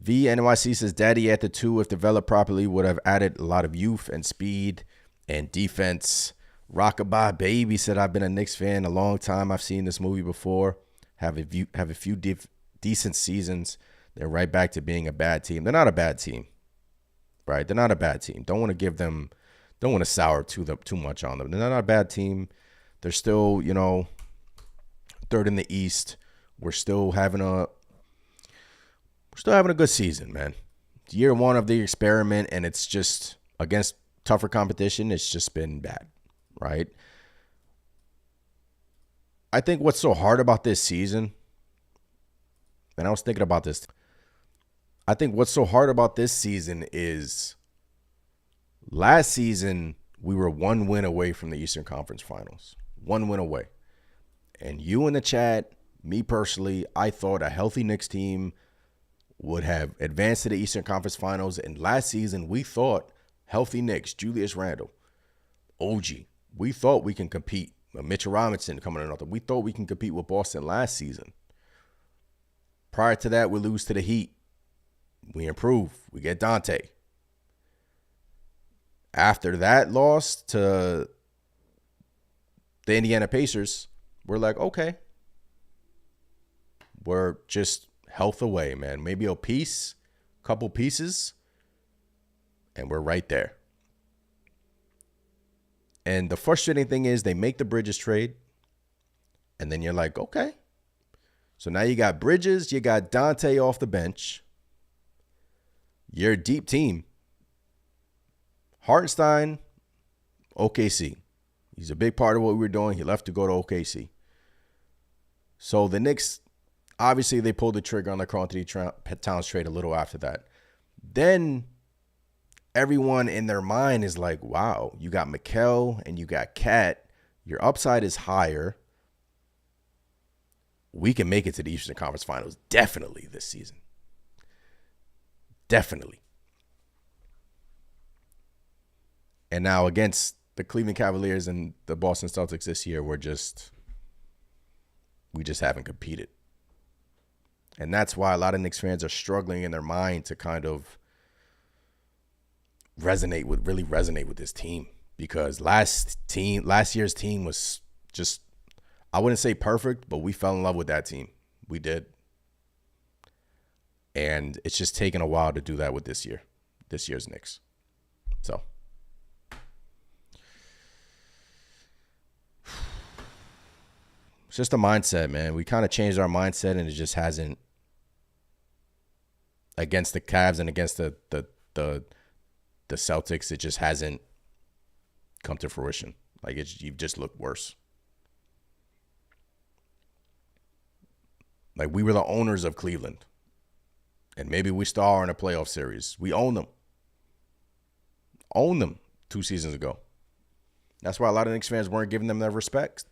VNYC says, Daddy at the 2, if developed properly, would have added a lot of youth and speed and defense. Rockabye Baby said, I've been a Knicks fan a long time. I've seen this movie before. Have a few decent seasons. They're right back to being a bad team. They're not a bad team, right? They're not a bad team. Don't want to sour too much on them. They're not a bad team. They're still, 3rd in the East. We're still having a good season, man. It's year 1 of the experiment, and it's just against tougher competition. It's just been bad, right? I think what's so hard about this season, and I was thinking about this, I think what's so hard about this season is last season we were 1 win away from the Eastern Conference Finals. 1 win away. And you in the chat, me personally, I thought a healthy Knicks team would have advanced to the Eastern Conference Finals. And last season, we thought healthy Knicks, Julius Randle, OG, we thought we can compete Mitchell Robinson coming in. We thought we can compete with Boston last season. Prior to that, we lose to the Heat. We improve. We get Dante. After that loss to the Indiana Pacers, we're like, okay. We're just health away, man. Maybe a piece, couple pieces, and we're right there. And the frustrating thing is they make the Bridges trade, and then you're like, okay. So now you got Bridges, you got Dante off the bench. You're a deep team. Hartenstein, OKC. He's a big part of what we were doing. He left to go to OKC. So the Knicks, obviously they pulled the trigger on the Karl-Anthony Towns trade a little after that. Then everyone in their mind is like, wow, you got Mikal and you got Cat. Your upside is higher. We can make it to the Eastern Conference Finals definitely this season. Definitely. And now against the Cleveland Cavaliers and the Boston Celtics this year, we just haven't competed. And that's why a lot of Knicks fans are struggling in their mind to kind of really resonate with this team. Because last year's team was just, I wouldn't say perfect, but we fell in love with that team. We did. And it's just taken a while to do that with this year's Knicks. So it's just a mindset, man. We kind of changed our mindset, and it just hasn't, against the Cavs and against the Celtics, it just hasn't come to fruition. Like, you've just looked worse. Like, we were the owners of Cleveland. And maybe we still are in a playoff series. We own them. Own them 2 seasons ago. That's why a lot of Knicks fans weren't giving them their respect.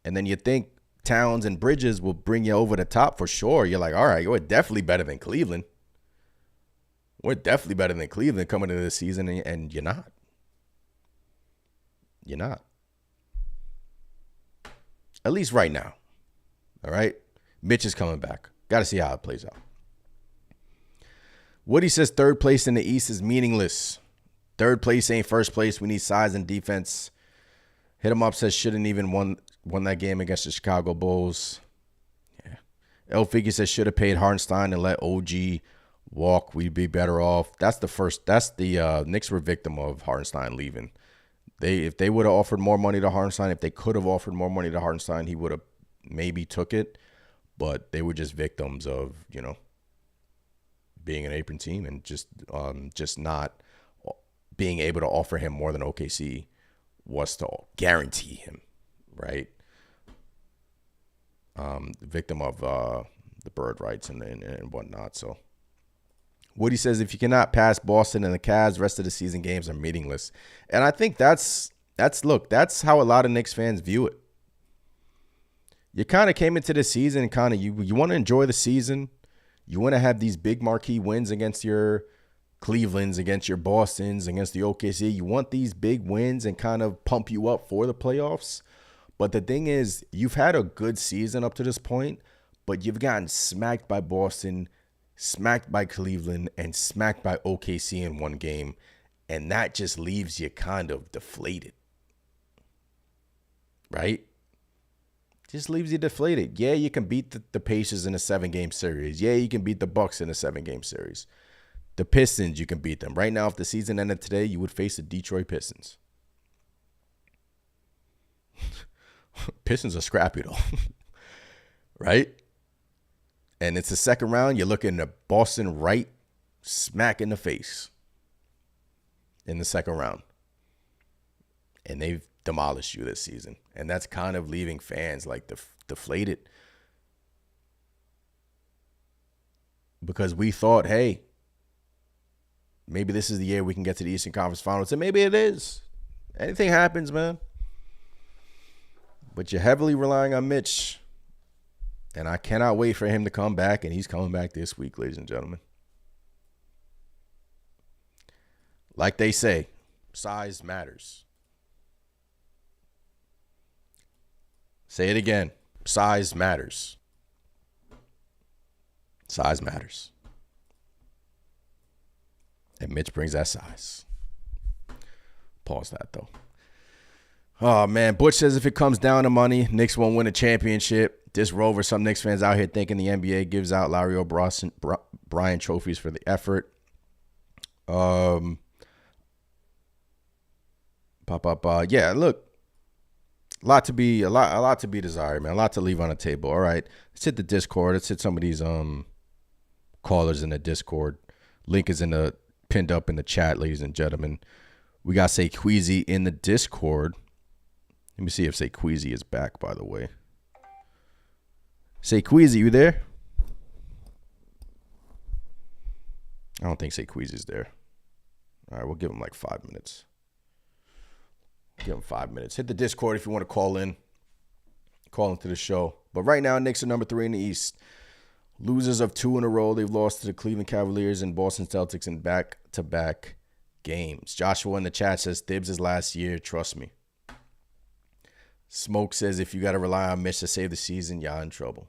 And then you think Towns and Bridges will bring you over the top for sure. You're like, all right, we're definitely better than Cleveland. We're definitely better than Cleveland coming into this season, and you're not. You're not. At least right now. All right? Mitch is coming back. Got to see how it plays out. Woody says third place in the East is meaningless. Third place ain't first place. We need size and defense. Hit him up says shouldn't even won that game against the Chicago Bulls. Yeah. El Figgy says should have paid Hartenstein and let OG walk. We'd be better off. That's the Knicks were victim of Hartenstein leaving. If they would have offered more money to Hartenstein, if they could have offered more money to Hartenstein, he would have maybe took it. But they were just victims of, being an apron team and just not being able to offer him more than OKC was to guarantee him, right? Victim of the bird rights and whatnot. So Woody says if you cannot pass Boston and the Cavs, rest of the season games are meaningless. And I think that's how a lot of Knicks fans view it. You kind of came into the season and you want to enjoy the season. You want to have these big marquee wins against your Clevelands, against your Bostons, against the OKC. You want these big wins and kind of pump you up for the playoffs. But the thing is, you've had a good season up to this point, but you've gotten smacked by Boston, smacked by Cleveland, and smacked by OKC in one game. And that just leaves you kind of deflated. Right? Just leaves you deflated. Yeah, you can beat the Pacers in a 7-game series. Yeah, you can beat the Bucks in a 7-game series. The Pistons, you can beat them. Right now, if the season ended today, you would face the Detroit Pistons. Pistons are scrappy, though. Right? And it's the second round. You're looking at Boston right smack in the face in the second round. And they've demolished you this season. And that's kind of leaving fans like deflated. Because we thought, hey, maybe this is the year we can get to the Eastern Conference Finals. And maybe it is. Anything happens, man. But you're heavily relying on Mitch. And I cannot wait for him to come back. And he's coming back this week, ladies and gentlemen. Like they say, size matters. Say it again. Size matters. Size matters. And Mitch brings that size. Pause that, though. Oh, man. Butch says if it comes down to money, Knicks won't win a championship. This rover, some Knicks fans out here thinking the NBA gives out Larry O'Brien trophies for the effort. Yeah, look. A lot to be desired, man. A lot to leave on the table. All right. Let's hit the Discord. Let's hit some of these callers in the Discord. Link is pinned up in the chat, ladies and gentlemen. We got Say Queasy in the Discord. Let me see if Say Queasy is back, by the way. Say Queasy, you there? I don't think Say Queasy's there. All right, we'll give him like 5 minutes. Give him 5 minutes. Hit the Discord if you want to call in. Call into the show. But right now, Knicks are number 3 in the East. Losers of 2 in a row. They've lost to the Cleveland Cavaliers and Boston Celtics in back-to-back games. Joshua in the chat says, Thibs is last year. Trust me. Smoke says, if you got to rely on Mitch to save the season, y'all in trouble.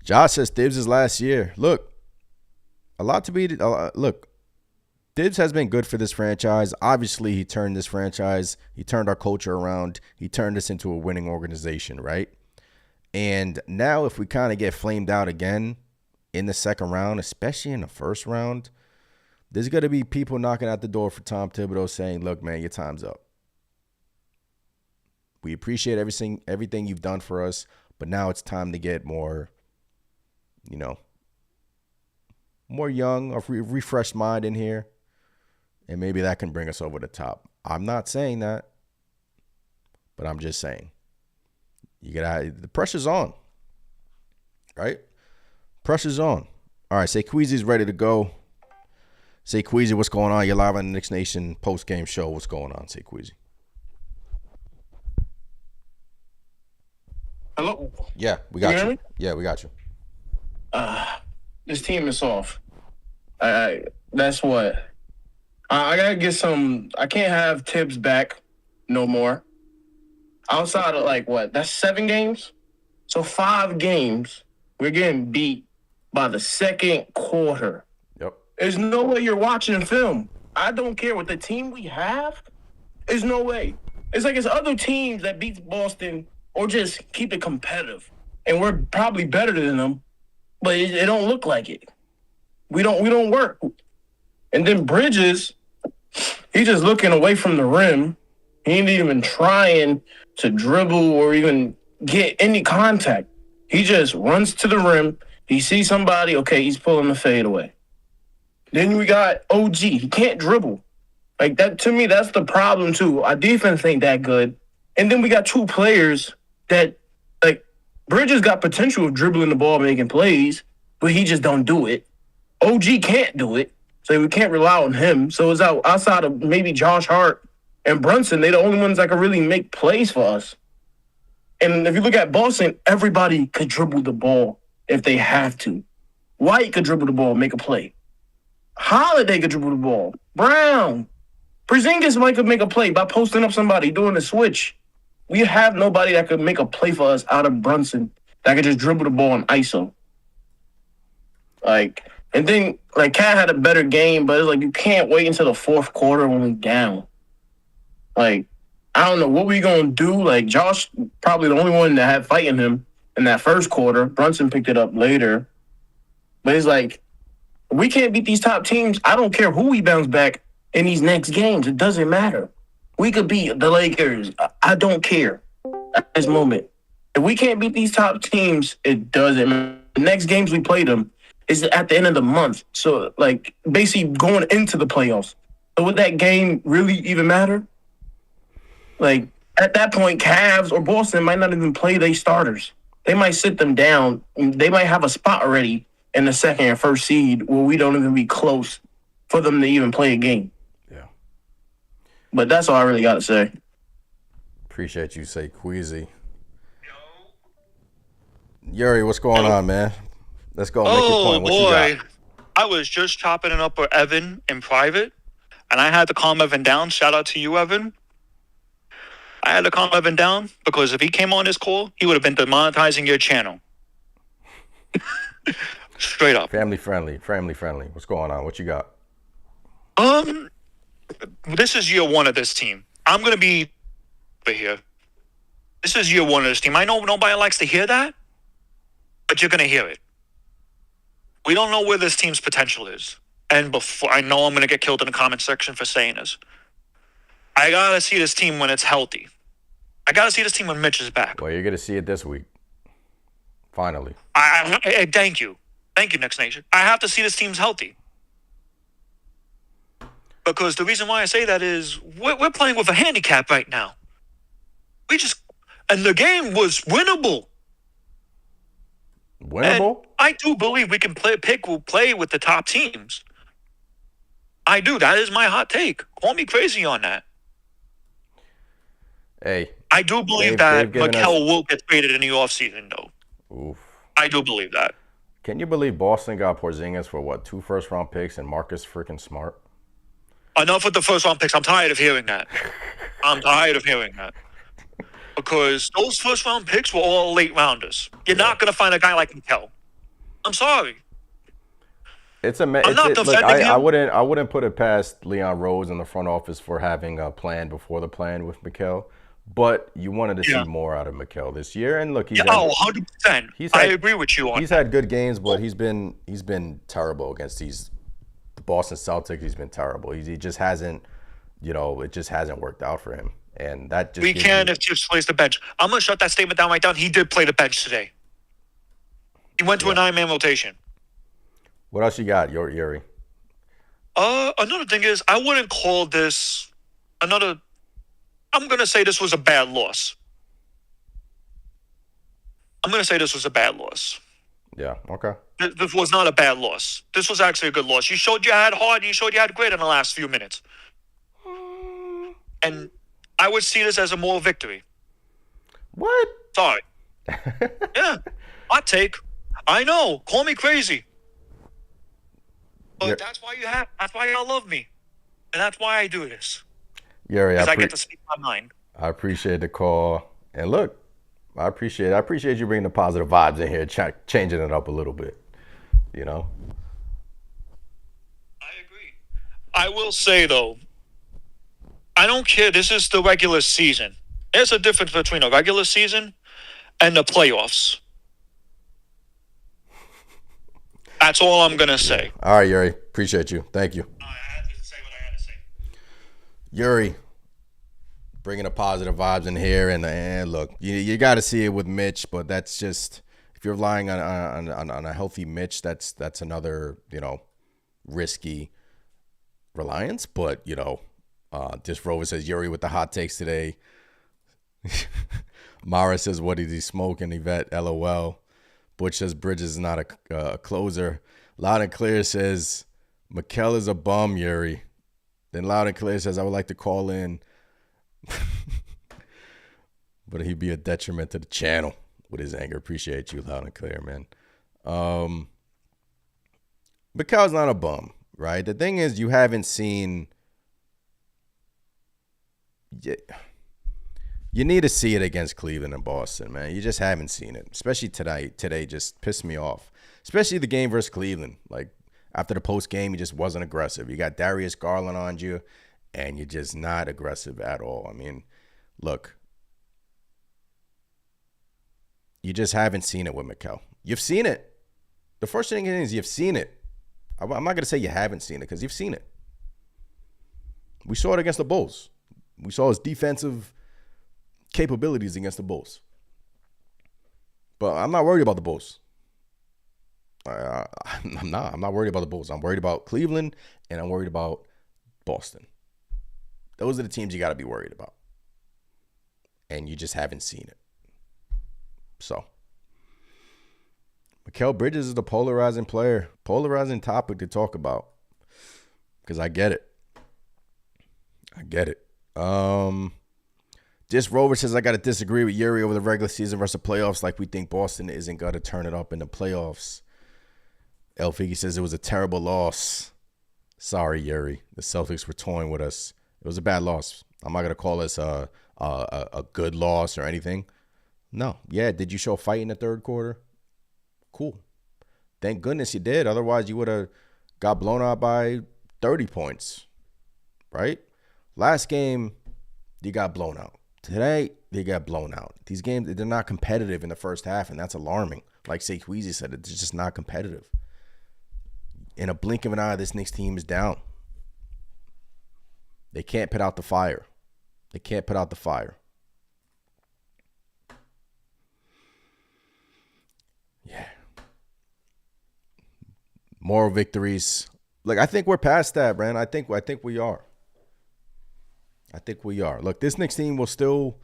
Josh says, Thibs is last year. Look, look, Thibs has been good for this franchise. Obviously, he turned our culture around. He turned us into a winning organization, right? And now if we kind of get flamed out again in the second round, especially in the first round, there's going to be people knocking at the door for Tom Thibodeau saying, look, man, your time's up. We appreciate everything you've done for us, but now it's time to get more, more young, a refreshed mind in here. And maybe that can bring us over the top. I'm not saying that, but I'm just saying. The pressure's on, right? Pressure's on. All right, Say Queasy's ready to go. Say Queasy, what's going on? You're live on the Knicks Nation post-game show. What's going on, Say Queasy? Hello? Yeah, we got you. Yeah, we got you. This team is off. That's what. I gotta get some. I can't have Tibbs back no more. Outside of that's 7 games? So 5 games, we're getting beat by the second quarter. Yep. There's no way you're watching film. I don't care what the team we have. There's no way. It's like it's other teams that beats Boston or just keep it competitive. And we're probably better than them, but it don't look like it. We don't work. And then Bridges, he's just looking away from the rim. He ain't even trying to dribble or even get any contact. He just runs to the rim. He sees somebody, okay, he's pulling the fade away. Then we got OG. He can't dribble. Like that, to me, that's the problem too. Our defense ain't that good. And then we got 2 players that, Bridges got potential of dribbling the ball, making plays, but he just don't do it. OG can't do it, so we can't rely on him. So it's outside of maybe Josh Hart and Brunson, they're the only ones that can really make plays for us. And if you look at Boston, everybody could dribble the ball if they have to. White could dribble the ball, make a play. Holiday could dribble the ball. Brown. Porzingis could make a play by posting up somebody, doing a switch. We have nobody that could make a play for us out of Brunson that could just dribble the ball in ISO. And then, Cat had a better game, but it's you can't wait until the fourth quarter when we're down. I don't know what we going to do. Josh, probably the only one that had fighting him in that first quarter. Brunson picked it up later. But it's we can't beat these top teams. I don't care who we bounce back in these next games. It doesn't matter. We could beat the Lakers. I don't care at this moment. If we can't beat these top teams, it doesn't matter. The next games we play them is at the end of the month. So, basically going into the playoffs. So would that game really even matter? At that point, Cavs or Boston might not even play their starters. They might sit them down. They might have a spot already in the second and first seed where we don't even be close for them to even play a game. Yeah. But that's all I really got to say. Appreciate you, Say Queasy. Yuri, what's going on, man? Let's go. Make your point. What you got? I was just chopping it up with Evan in private, and I had to calm Evan down. Shout out to you, Evan. had to calm Evan down because if he came on this call, he would have been demonetizing your channel. Straight up. Family friendly. What's going on? What you got? This is year one of this team. I'm going to be over here. This is year one of this team. I know nobody likes to hear that, but you're going to hear it. We don't know where this team's potential is. And before I know I'm going to get killed in the comment section for saying this. I got to see this team when it's healthy. I got to see this team when Mitch is back. Well, you're going to see it this week. Finally. Thank you. Thank you, Knicks Nation. I have to see this team's healthy. Because the reason why I say that is we're playing with a handicap right now. And the game was winnable. Winnable? And I do believe we can play with the top teams. I do. That is my hot take. Call me crazy on that. Hey. I do believe that Mikal will get traded in the offseason, though. Oof. I do believe that. Can you believe Boston got Porzingis for 2 first-round picks and Marcus freaking Smart? Enough with the first-round picks. I'm tired of hearing that. Because those first-round picks were all late rounders. You're not going to find a guy like Mikal. I'm sorry. I'm not defending him. I wouldn't put it past Leon Rose in the front office for having a plan before the plan with Mikal. But you wanted to see more out of Mikal this year, and look, 100%. I agree with you on. He's had good games, but he's been terrible against the Boston Celtics. He's been terrible. He just hasn't, it just hasn't worked out for him, and that just. If Chips plays the bench. I'm gonna shut that statement down right down. He did play the bench today. He went to a 9-man rotation. What else you got, Yuri? Another thing is I wouldn't call this another. I'm going to say this was a bad loss. Yeah, okay. This was not a bad loss. This was actually a good loss. You showed you had heart and you showed you had grit in the last few minutes. And I would see this as a moral victory. What? Sorry. Yeah, hot take. I know. Call me crazy. But that's why y'all love me. And that's why I do this. Yuri, I get to speak my mind. I appreciate the call. And look, I appreciate you bringing the positive vibes in here, changing it up a little bit. I agree. I will say, though, I don't care. This is the regular season. There's a difference between a regular season and the playoffs. That's all I'm going to say. All right, Yuri. Appreciate you. Thank you. I had to say what I had to say. Yuri, bringing the positive vibes in here, and look, you got to see it with Mitch, but that's just if you're relying on a healthy Mitch, that's another risky reliance. But this Rover says Yuri with the hot takes today. Mara says, "What is he smoking?" Yvette, LOL. Butch says Bridges is not a closer. Loud and Clear says Mikal is a bum, Yuri. Then Loud and Clear says, I would like to call in, but he'd be a detriment to the channel with his anger. Appreciate you, Loud and Clear, man. Mikal's not a bum, right? The thing is, you haven't seen. You need to see it against Cleveland and Boston, man. You just haven't seen it, especially tonight. Today just pissed me off, especially the game versus Cleveland. Like, after the post game, he just wasn't aggressive. You got Darius Garland on you, and you're just not aggressive at all. I mean, look, you just haven't seen it with Mikal. You've seen it. The first thing is you've seen it. I'm not going to say you haven't seen it because you've seen it. We saw it against the Bulls. We saw his defensive capabilities against the Bulls. But I'm not worried about the Bulls. I'm not worried about the Bulls. I'm worried about Cleveland, and I'm worried about Boston. Those are the teams you got to be worried about. And you just haven't seen it. So, Mikal Bridges is the polarizing player. Polarizing topic to talk about. Because I get it. This Rover says, I got to disagree with Yuri over the regular season versus the playoffs, like we think Boston isn't going to turn it up in the playoffs. El Figgy says it was a terrible loss. Sorry, Yuri. The Celtics were toying with us. It was a bad loss. I'm not going to call this a a good loss or anything. No. Yeah, did you show fight in the third quarter? Cool. Thank goodness you did. Otherwise, you would have got blown out by 30 points, right? Last game, you got blown out. Today, they got blown out. These games, they're not competitive in the first half, and that's alarming. Like Sequeezy said, it's just not competitive. In a blink of an eye, this Knicks team is down. They can't put out the fire. They can't put out the fire. Yeah. Moral victories. Look, I think we're past that, man. I think we are. I think we are. Look, this Knicks team will still.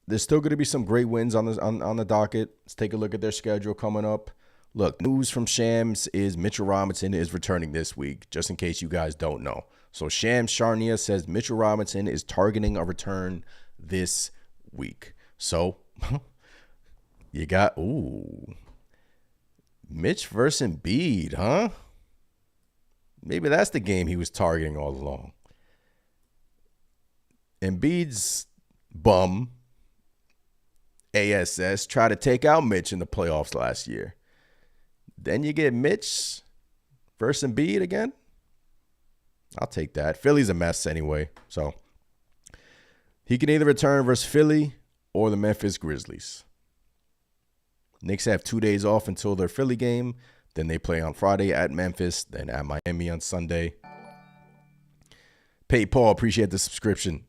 There's still going to be some great wins on the docket. Let's take a look at their schedule coming up. Look, news from Shams is Mitchell Robinson is returning this week, just in case you guys don't know. So Shams Charnia says Mitchell Robinson is targeting a return this week. So you got Mitch versus Embiid, huh? Maybe that's the game he was targeting all along. Embiid's bum, ASS, tried to take out Mitch in the playoffs last year. Then you get Mitch versus Embiid again. I'll take that. Philly's a mess anyway. So he can either return versus Philly or the Memphis Grizzlies. Knicks have 2 days off until their Philly game. Then they play on Friday at Memphis, then at Miami on Sunday. Pay Paul, appreciate the subscription.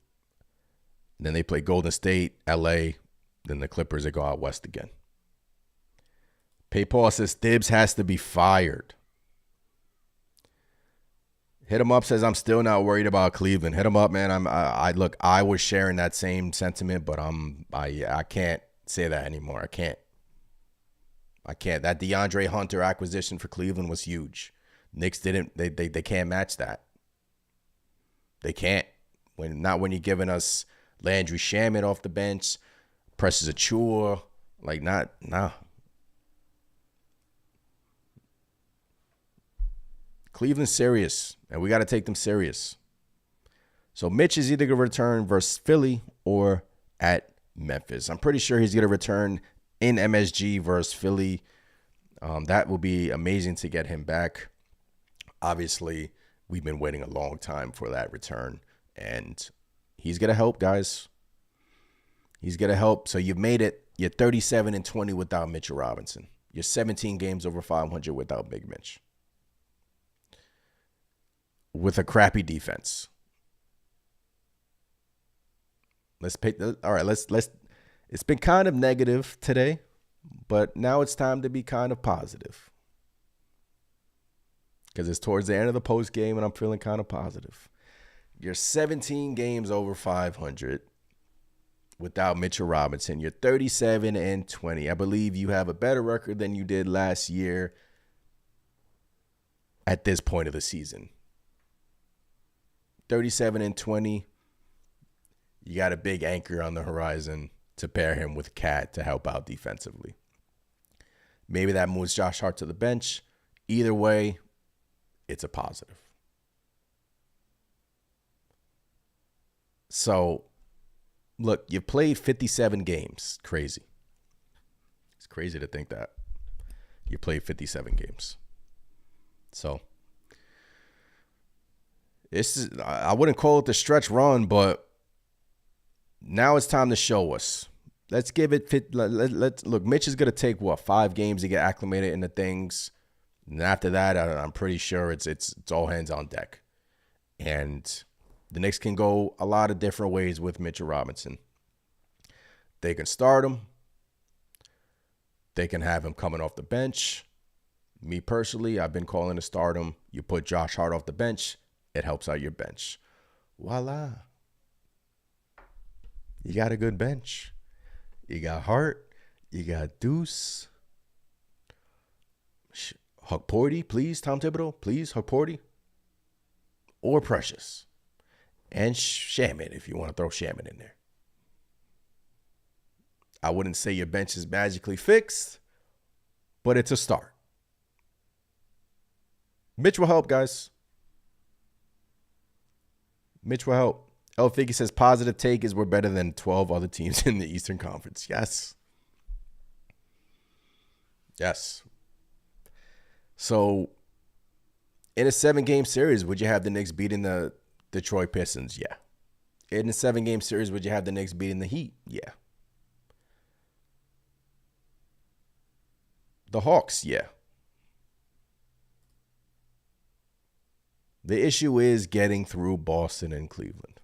Then they play Golden State, LA, then the Clippers, they go out west again. Pay Paul says Thibs has to be fired. Hit him up says I'm still not worried about Cleveland. Hit him up, man. I was sharing that same sentiment, but I can't say that anymore. I can't. That DeAndre Hunter acquisition for Cleveland was huge. Knicks didn't. They can't match that. They can't. Not when you're giving us Landry Shamet off the bench, Precious Achiuwa, nah. Cleveland's serious, and we got to take them serious. So Mitch is either going to return versus Philly or at Memphis. I'm pretty sure he's going to return in MSG versus Philly. That will be amazing to get him back. Obviously, we've been waiting a long time for that return, and he's going to help, guys. He's going to help. So you've made it. You're 37-20 without Mitchell Robinson. You're 17 games over 500 without Big Mitch. With a crappy defense. Let's pick. All right, let's. It's been kind of negative today, but now it's time to be kind of positive. Because it's towards the end of the post game, and I'm feeling kind of positive. You're 17 games over 500 without Mitchell Robinson. You're 37-20. I believe you have a better record than you did last year at this point of the season. 37-20. You got a big anchor on the horizon to pair him with Cat to help out defensively. Maybe that moves Josh Hart to the bench. Either way, it's a positive. So, look, you played 57 games. Crazy. It's crazy to think that. You played 57 games. So, I wouldn't call it the stretch run, but now it's time to show us. Let's give it. Let's look. Mitch is gonna take 5 games to get acclimated into things, and after that, I'm pretty sure it's all hands on deck. And the Knicks can go a lot of different ways with Mitchell Robinson. They can start him. They can have him coming off the bench. Me personally, I've been calling to start him. You put Josh Hart off the bench. It helps out your bench. Voila. You got a good bench. You got Hart. You got Deuce. Huck Porty, please. Tom Thibodeau, please. Huck Porty. Or Precious. And Shamet, if you want to throw Shamet in there. I wouldn't say your bench is magically fixed, but it's a start. Mitch will help, guys. Mitch will help. El Figgy says positive take is we're better than 12 other teams in the Eastern Conference. Yes. Yes. So in a 7-game series, would you have the Knicks beating the Detroit Pistons? Yeah. In a 7-game series, would you have the Knicks beating the Heat? Yeah. The Hawks? Yeah. The issue is getting through Boston and Cleveland.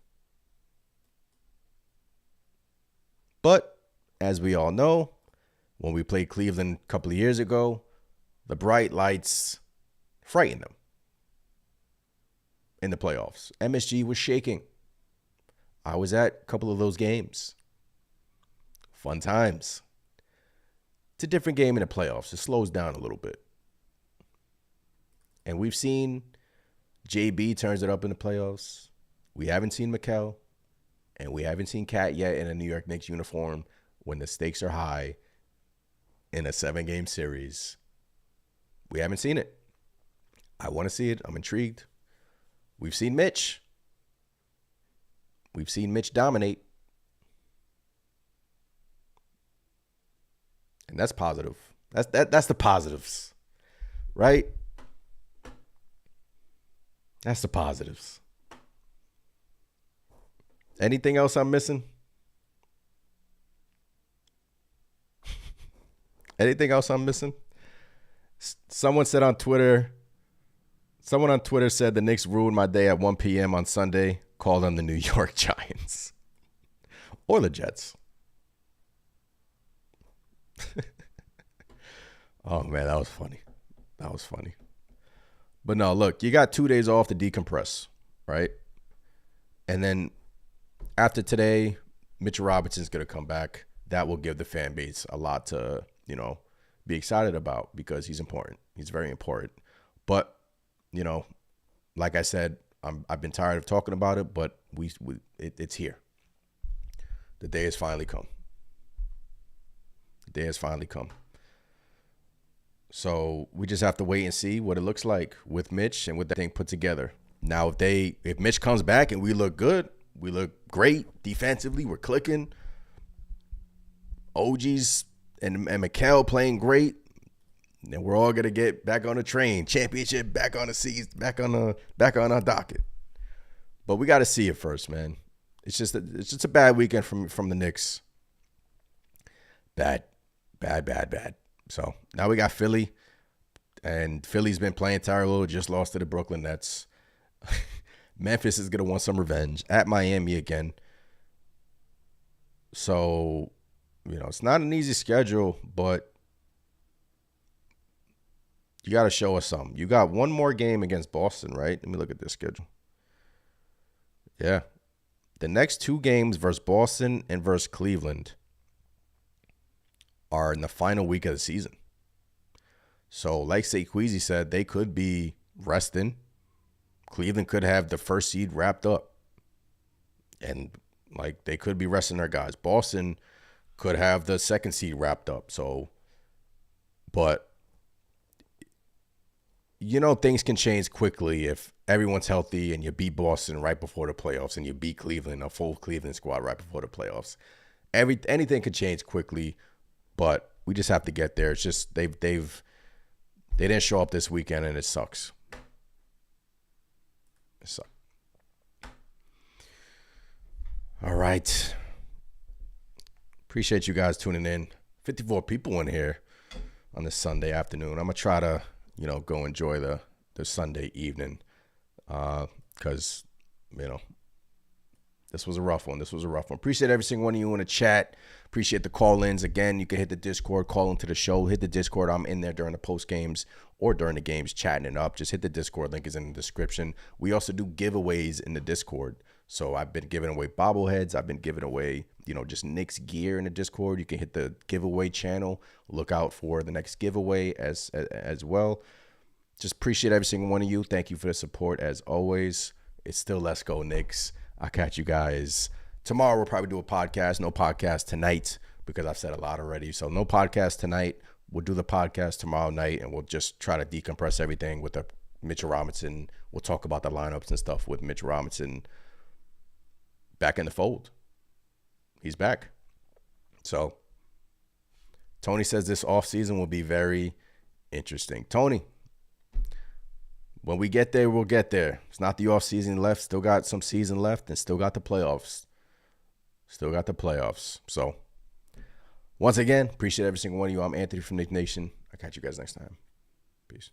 But as we all know, when we played Cleveland a couple of years ago, the bright lights frightened them in the playoffs. MSG was shaking. I was at a couple of those games. Fun times. It's a different game in the playoffs. It slows down a little bit. And we've seen JB turns it up in the playoffs. We haven't seen Mikal. And we haven't seen Cat yet in a New York Knicks uniform when the stakes are high in a 7-game series. We haven't seen it. I want to see it. I'm intrigued. We've seen Mitch. We've seen Mitch dominate. And that's positive. That's the positives. Right? That's the positives. Anything else I'm missing? Anything else I'm missing? Someone on Twitter said the Knicks ruined my day at 1 p.m. on Sunday. Call them the New York Giants. Or the Jets. Oh, man, that was funny. That was funny. But no, look, you got 2 days off to decompress, right? And then after today, Mitchell Robinson's going to come back. That will give the fan base a lot to, be excited about because he's important. He's very important. But, like I said, I've been tired of talking about it, but it's here. The day has finally come. The day has finally come. So we just have to wait and see what it looks like with Mitch and with that thing put together. Now, if Mitch comes back and we look good, we look great defensively, we're clicking. OG's and Mikal playing great, then we're all gonna get back on the train. Championship back on the seats, back on our docket. But we got to see it first, man. It's just a bad weekend from the Knicks. Bad. So now we got Philly, and Philly's been playing terrible. Just lost to the Brooklyn Nets. Memphis is gonna want some revenge at Miami again. So, it's not an easy schedule, but you got to show us something. You got one more game against Boston, right? Let me look at this schedule. Yeah. The next 2 games versus Boston and versus Cleveland are in the final week of the season. So, like Queasy said, they could be resting. Cleveland could have the first seed wrapped up. And, they could be resting their guys. Boston could have the second seed wrapped up. So, but things can change quickly if everyone's healthy and you beat Boston right before the playoffs and you beat Cleveland, a full Cleveland squad right before the playoffs. Anything could change quickly, but we just have to get there. It's just they didn't show up this weekend and it sucks. It sucks. All right. Appreciate you guys tuning in. 54 people in here on this Sunday afternoon. I'm going to try to, go enjoy the Sunday evening because, this was a rough one. Appreciate every single one of you in the chat. Appreciate the call-ins. Again, you can hit the Discord, call into the show. Hit the Discord. I'm in there during the post games or during the games chatting it up. Just hit the Discord. Link is in the description. We also do giveaways in the Discord. So I've been giving away bobbleheads. I've been giving away, just Knicks gear in the Discord. You can hit the giveaway channel. Look out for the next giveaway as well. Just appreciate every single one of you. Thank you for the support as always. It's still Let's Go Knicks. I'll catch you guys tomorrow. We'll probably do a podcast. No podcast tonight because I've said a lot already. So no podcast tonight. We'll do the podcast tomorrow night, and we'll just try to decompress everything with the Mitchell Robinson. We'll talk about the lineups and stuff with Mitch Robinson back in the fold. He's back. So Tony says this offseason will be very interesting. Tony, when we get there, we'll get there. It's not the offseason left. Still got some season left and still got the playoffs. So once again, appreciate every single one of you. I'm Anthony from Nick Nation. I'll catch you guys next time. Peace.